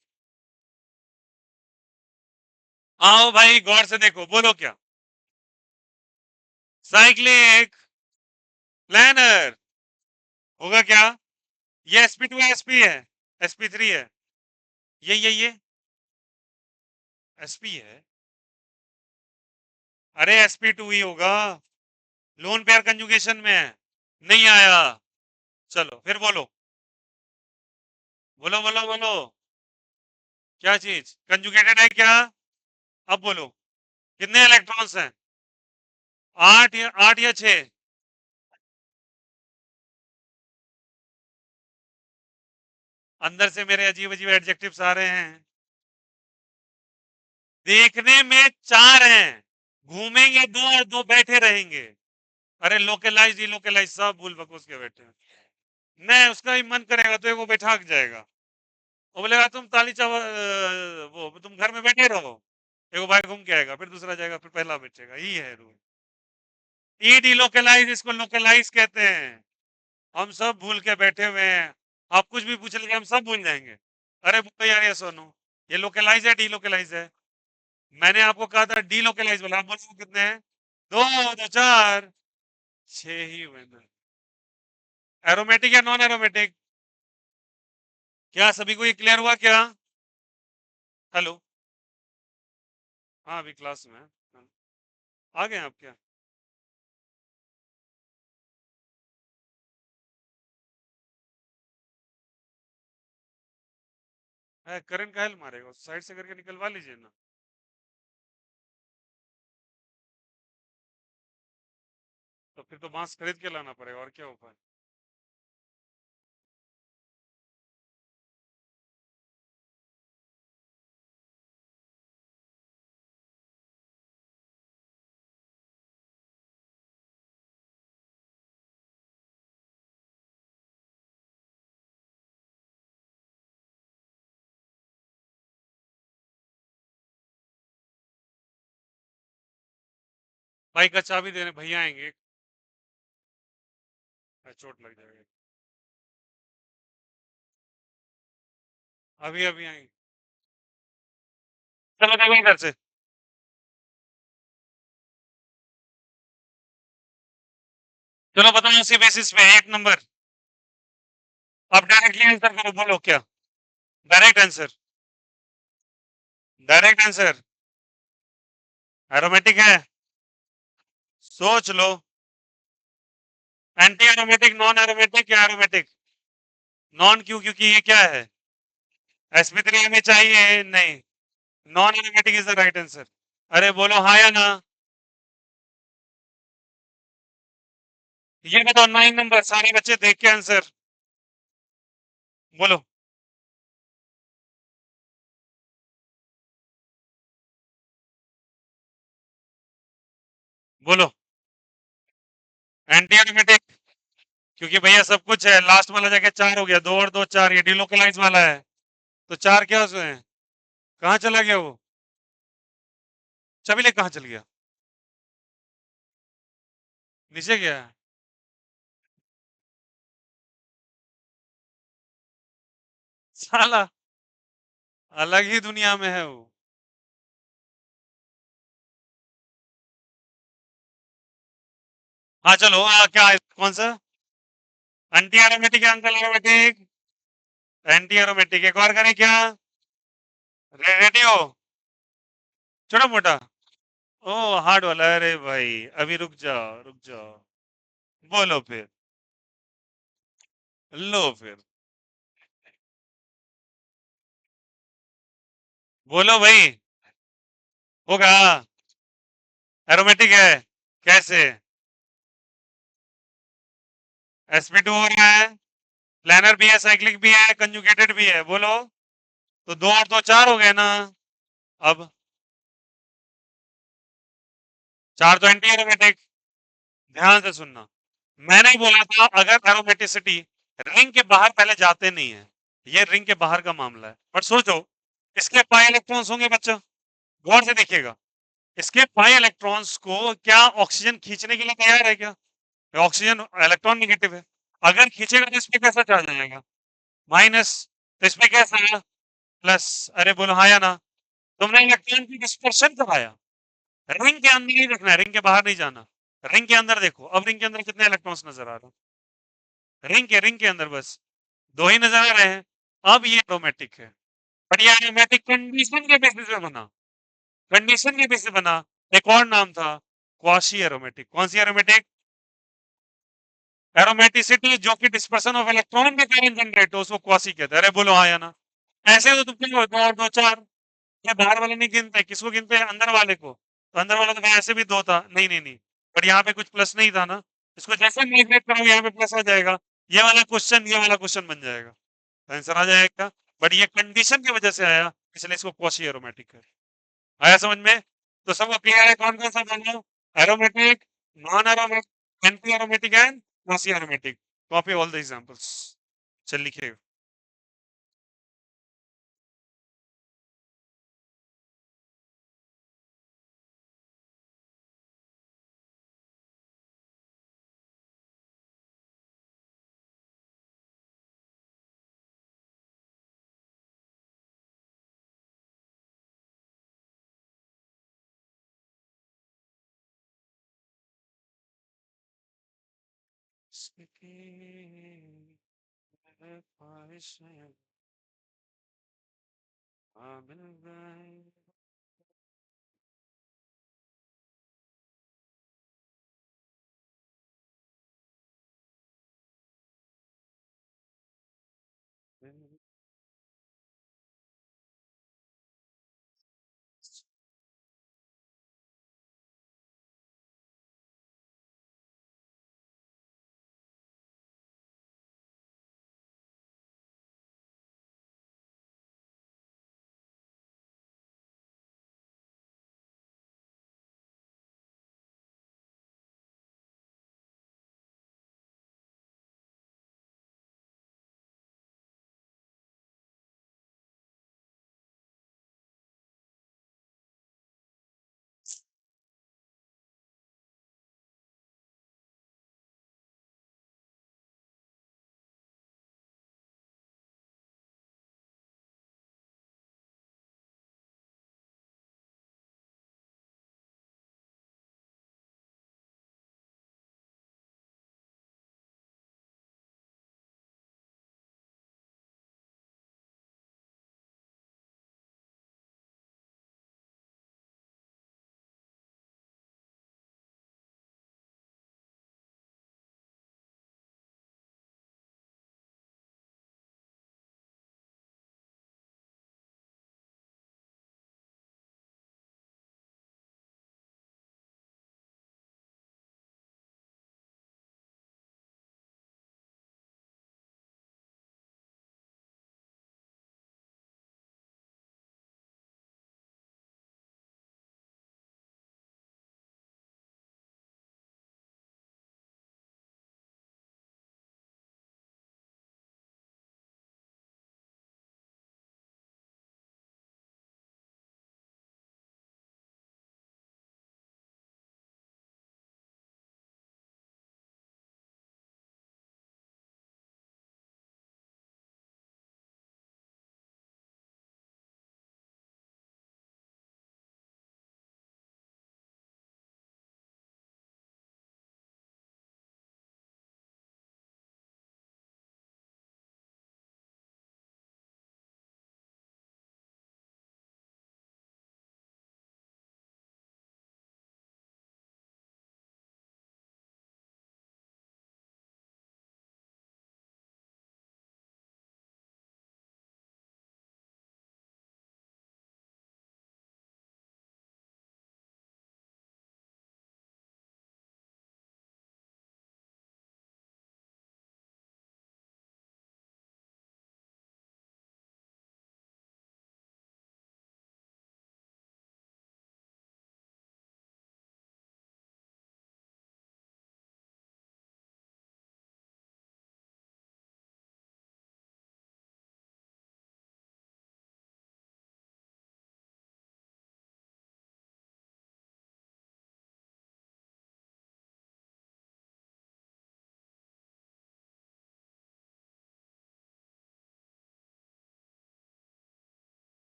आओ भाई गौर से देखो, बोलो क्या? साइक्लिक, प्लानर होगा क्या? ये sp2 है, sp है, sp3 है, ये sp है। अरे sp2 ही होगा, लोन पेयर कंजुगेशन में है। नहीं आया, चलो फिर बोलो, बोलो बोलो बोलो, क्या चीज कंजुगेटेड है क्या? अब बोलो, कितने इलेक्ट्रॉन्स हैं? 8 या 6? अंदर से मेरे अजीब अजीब एडजेक्टिव्स आ रहे हैं, देखने में 4 हैं, घूमेंगे 2 और 2 बैठे रहेंगे। अरे लोकलाइज ही लोकलाइज, सब भूल बकोस के बैठे हैं। नहीं उसका ही मन करेगा तो वो बैठा जाएगा, वो बोलेगा तुम ताली चावल, वो तुम घर में बैठे रहो, एक भाई घूम के आएगा, फिर दूसरा जाएगा, फिर पहला बैठेगा, यही है रूल। ई डिलोकलाइज, इसको लोकलाइज कहते हैं। हम सब भूल के बैठे हुए हैं, आप कुछ भी पूछ लेंगे हम सब भूल जाएंगे। अरे बोलो यार ये सोनू, ये लोकलाइज है डिलोकलाइज है? मैंने आपको कहा था डी लोकलाइज वाला, आप बोलो कितने हैं? दो, दो चार, छह ही हुए ना। एरोमेटिक या नॉन एरोमेटिक? क्या सभी को ये क्लियर हुआ क्या? हेलो। हाँ अभी क्लास में है। हाँ, आ गए आप क्या? है करंट का हेल मारेगा, साइड से करके निकलवा लीजिए ना। तो फिर तो बांस खरीद के लाना पड़ेगा, और क्या उपाय? बाइक का चाबी देने भैया आएंगे। चोट लग जाएगी। अभी अभी आएंगे। चलो देखो इधर से। चलो बताओ उसी बेसिस पे एक नंबर। आप डायरेक्टली आंसर करो, बोलो क्या? Direct answer. Direct answer. Aromatic है? सोच लो। एंटी एरोमेटिक, नॉन एरोमेटिक या एरोमेटिक? नॉन क्यों? क्योंकि ये क्या है? sp3 हमें चाहिए नहीं। Non aromatic is the right answer. अरे बोलो हाँ या ना। ये बताओ 9 नंबर, सारे बच्चे देख के आंसर बोलो। बोलो एंटी एरोमेटिक। क्योंकि भैया सब कुछ है, लास्ट वाला जाके चार हो गया, दो और दो चार, ये डिलोकलाइज वाला है। तो चार क्या उसमें है? कहाँ चला गया वो? चबीले कहाँ चल गया? नीचे गया है? साला अलग ही दुनिया में है वो। हाँ चलो क्या कौन सा? एंटी एरोमेटिक या अंकल एरोमेटिक? Anti aromatic. एक और करें क्या? रेडी हो? छोटा मोटा। ओ हार्ड वाला, अरे भाई अभी रुक जाओ रुक जाओ। बोलो फिर। लो फिर। बोलो भाई। होगा। एरोमेटिक है? कैसे? sp2 हो रहा है, प्लानर भी है, साइक्लिक भी है, कंजुगेटेड भी है, बोलो। तो दो और दो चार हो गए ना। अब चार तो एंटी एरोमेटिक। ध्यान से सुनना। मैंने ही बोला था अगर एरोमेटिसिटी रिंग के बाहर पहले जाते नहीं है, ये रिंग के बाहर का मामला है, बट सोचो इसके पाई इलेक्ट्रॉन्स होंगे बच्चा, गौर से देखिएगा। इसके पाई इलेक्ट्रॉन्स को क्या ऑक्सीजन खींचने के लिए तैयार है क्या? ऑक्सीजन इलेक्ट्रॉन निगेटिव है। अगर खींचेगा तो इसमें कैसा चार्ज आएगा? माइनस। तो इसमें कैसा है? प्लस। अरे बोलो हाँ या ना। तुमने इलेक्ट्रॉन की डिस्पर्शन कराया। रिंग के अंदर ही देखना है, रिंग के बाहर नहीं जाना। रिंग के अंदर देखो, अब रिंग के अंदर कितने इलेक्ट्रॉन्स नजर आ रहे हैं? रिंग के अंदर बस दो ही नजर आ रहे हैं। अब ये एरोमेटिक है, बट ये एरोमेटिक कंडीशन के बेसिस पे बना। कंडीशन के बेसिस पे बना। एक और नाम था क्वासी एरोमेटिक। कौन सी एरोमेटिक? एरोमेटिसिटी जो कि डिस्पर्सन ऑफ इलेक्ट्रॉन के कारण जनरेट हो, उसको क्वासी कहते हैं। अरे बोलो हाँ या ना। ऐसे तो तुम क्या दो और दो चार, ये बाहर वाले नहीं गिनते, किसको गिनते हैं? अंदर वाले को। तो अंदर वाला तो भाई ऐसे भी दो था, नहीं नहीं नहीं। बट यहाँ पे कुछ प्लस नहीं था ना, इसको जैसे माइग्रेट करोगे यहाँ पे प्लस आ जाएगा। ये वाला क्वेश्चन, ये वाला क्वेश्चन बन जाएगा, आंसर आ जाएगा। बट ये कंडीशन की वजह से आया, इसलिए इसको क्वासी एरोमेटिक है। आया समझ में? तो सबको क्लियर है कौन कौन सा बोलो? Aromatic, non aromatic, anti aromatic and quasi aromatic. Copy all the examples. चल लिखिएगा। इसकी है ख्वाहिशें आ मिल गए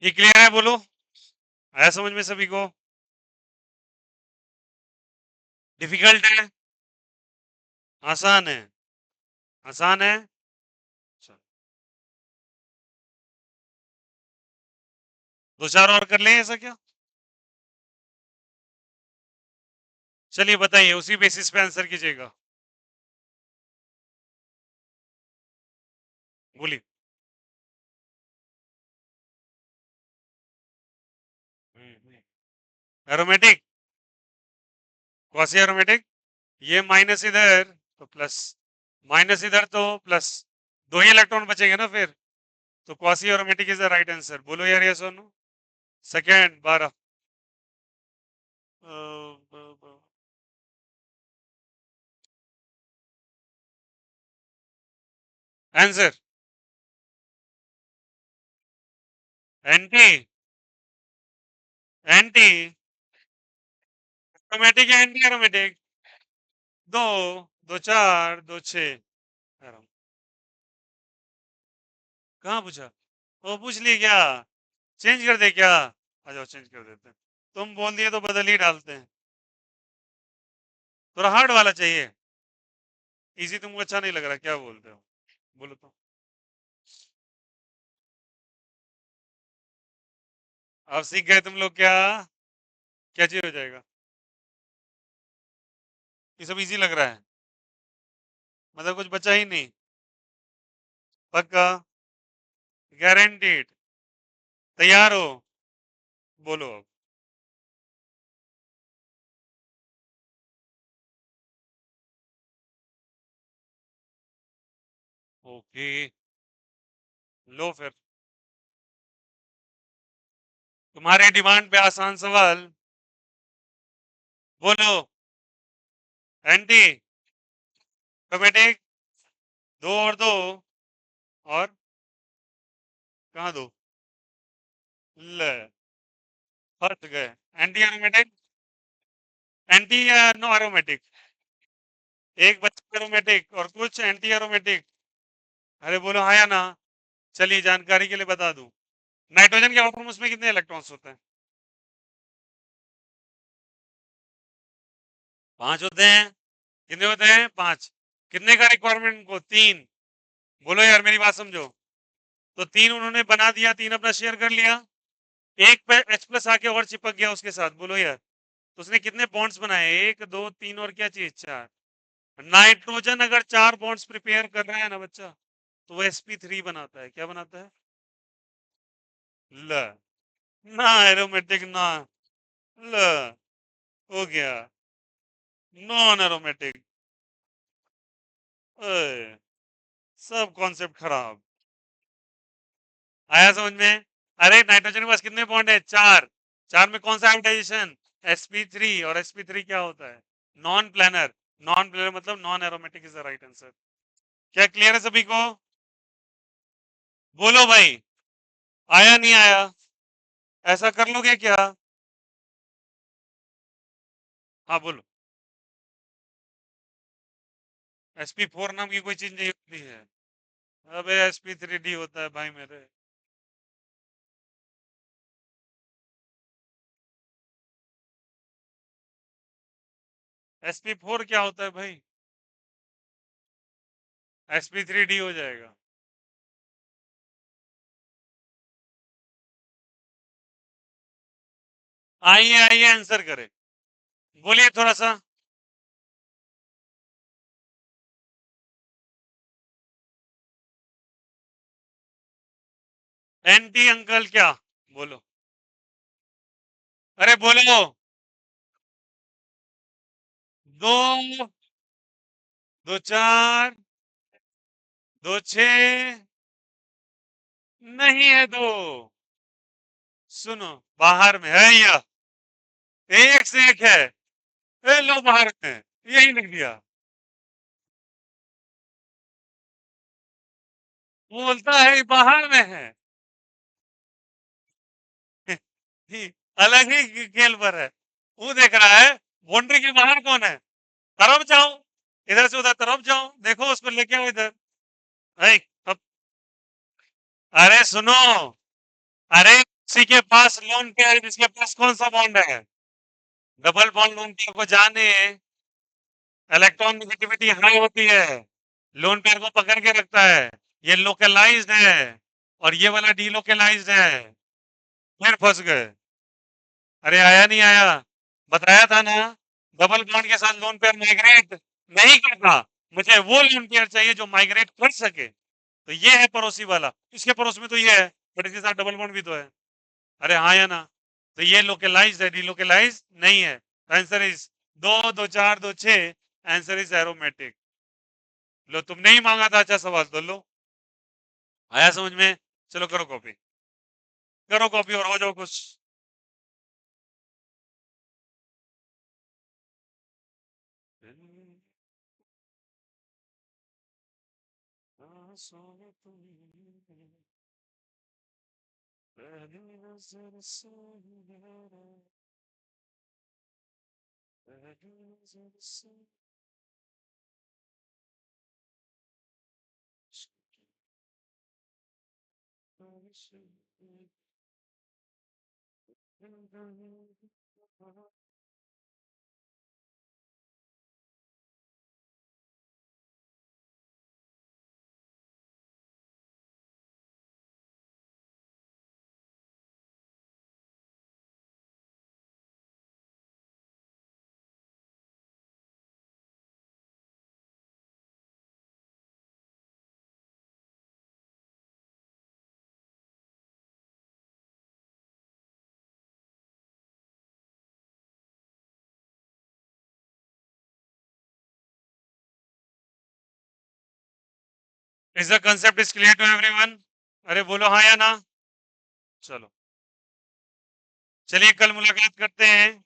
ये क्लियर है? बोलो, आया समझ में सभी को? डिफिकल्ट है? आसान है? आसान है? चलो, दो चार और कर लें, ऐसा क्या? चलिए बताइए, उसी बेसिस पे आंसर कीजिएगा, बोलिए। एरोमेटिक, क्वासी एरोमेटिक, ये माइनस इधर तो प्लस, माइनस इधर तो प्लस, दो ही इलेक्ट्रॉन बचेंगे ना फिर, तो quasi aromatic is the right answer. बोलो यार, यस और no. Second 12। Answer anti, anti aromatic या एंटी एरोमेटिक? दो, दो चार, दो छः। कहाँ पूछा? वो पूछ ली क्या? चेंज कर दे क्या? आ जाओ, चेंज कर देते हैं। तुम बोल दिए तो बदल ही डालते हैं। थोड़ा हार्ड वाला चाहिए, इजी तुमको अच्छा नहीं लग रहा, क्या बोलते हो? बोलो तो। अब सीख गए तुम लोग क्या? क्या चीज हो जाएगा? ये सब इजी लग रहा है, मतलब कुछ बचा ही नहीं? पक्का? गारंटीड? तैयार हो? बोलो अब। ओके, लो फिर, तुम्हारे डिमांड पे आसान सवाल। बोलो। एंटी एरोमेटिक, दो और दो, और कहाँ दो? ले, फंस गए। एंटी एरोमेटिक, एंटी या नो एरोमेटिक? एक बच्चा एरोमेटिक और कुछ एंटी एरोमेटिक। अरे बोलो हाँ या ना। चलिए जानकारी के लिए बता दूं, नाइट्रोजन के आउटरमोस्ट में कितने इलेक्ट्रॉन्स होते हैं? 5 होते हैं। कितने होते हैं? 5। कितने का रिक्वायरमेंट को? 3। बोलो यार, मेरी बात समझो। तो 3 उन्होंने बना दिया, 3 अपना शेयर कर लिया, एक पे H प्लस आके और चिपक गया उसके साथ। बोलो यार, तो उसने कितने बॉन्ड्स बनाए? 1 2 3 और क्या चीज? 4। नाइट्रोजन अगर 4 बॉन्ड्स प्रिपेयर कर रहा है ना बच्चा, तो वो sp3 बनाता है। क्या बनाता है? ल, ना एरोमेटिक ना, ल, हो गया नॉन एरोमेटिक। सब कॉन्सेप्ट खराब। आया समझ में? अरे नाइट्रोजन के पास कितने बॉन्ड है? 4। 4 में कौन सा हाइब्रिडाइजेशन? sp3। और sp3 क्या होता है? Non planar. नॉन प्लेनर मतलब non aromatic is the right answer. क्या क्लियर है सभी को? बोलो भाई, आया नहीं आया? ऐसा कर लोगे क्या? हाँ बोलो। sp4 नाम की कोई चीज नहीं होती है। अबे sp3d होता है भाई मेरे। sp4 क्या होता है भाई? sp3d हो जाएगा। आइए आइए आंसर करें, बोलिए थोड़ा सा। एंटी अंकल क्या? बोलो, अरे बोलो। दो, दो चार, दो छः, नहीं है दो। सुनो, बाहर में है यह, एक से एक है। ए लो बाहर में, यही लिख दिया। बोलता है बाहर में है। अलग ही खेल पर है। वो देख रहा है बाउंड्री के बाहर कौन है, तरफ जाओ, इधर से उधर तरफ जाओ, देखो उसको लेके आओ इधर। अब, अरे सुनो, अरे किसी के पास लोन पेयर है जिसके पास कौन सा बॉन्ड है? डबल बॉन्ड लोन पेयर को जाने, इलेक्ट्रॉन नेगेटिविटी हाई होती है, लोन पेयर को पकड़ के रखता है, ये लोकलाइज्ड है और ये वाला डीलोकलाइज्ड है, फिर फंस गए। अरे आया नहीं आया, बताया था ना, डबल बॉन्ड के साथ लोन पेयर माइग्रेट नहीं करता, मुझे वो लोन पेयर चाहिए जो माइग्रेट कर सके। तो ये है पड़ोसी वाला, इसके पड़ोस में तो ये है, बट इसके साथ डबल बॉन्ड भी तो है। अरे हाँ या ना, तो ये लोकलाइज्ड है, डीलोकलाइज्ड नहीं है। Answer is 2 2 4 2 6, answer is aromatic. लो तुमने ही मांगा था अच्छा सवाल, तो लो, आया समझ में? चलो करो कॉपी, करो कॉपी और हो जाओ कुछ। Is the concept is clear to everyone? अरे बोलो हाँ या ना। चलो, चलिए कल मुलाकात करते हैं।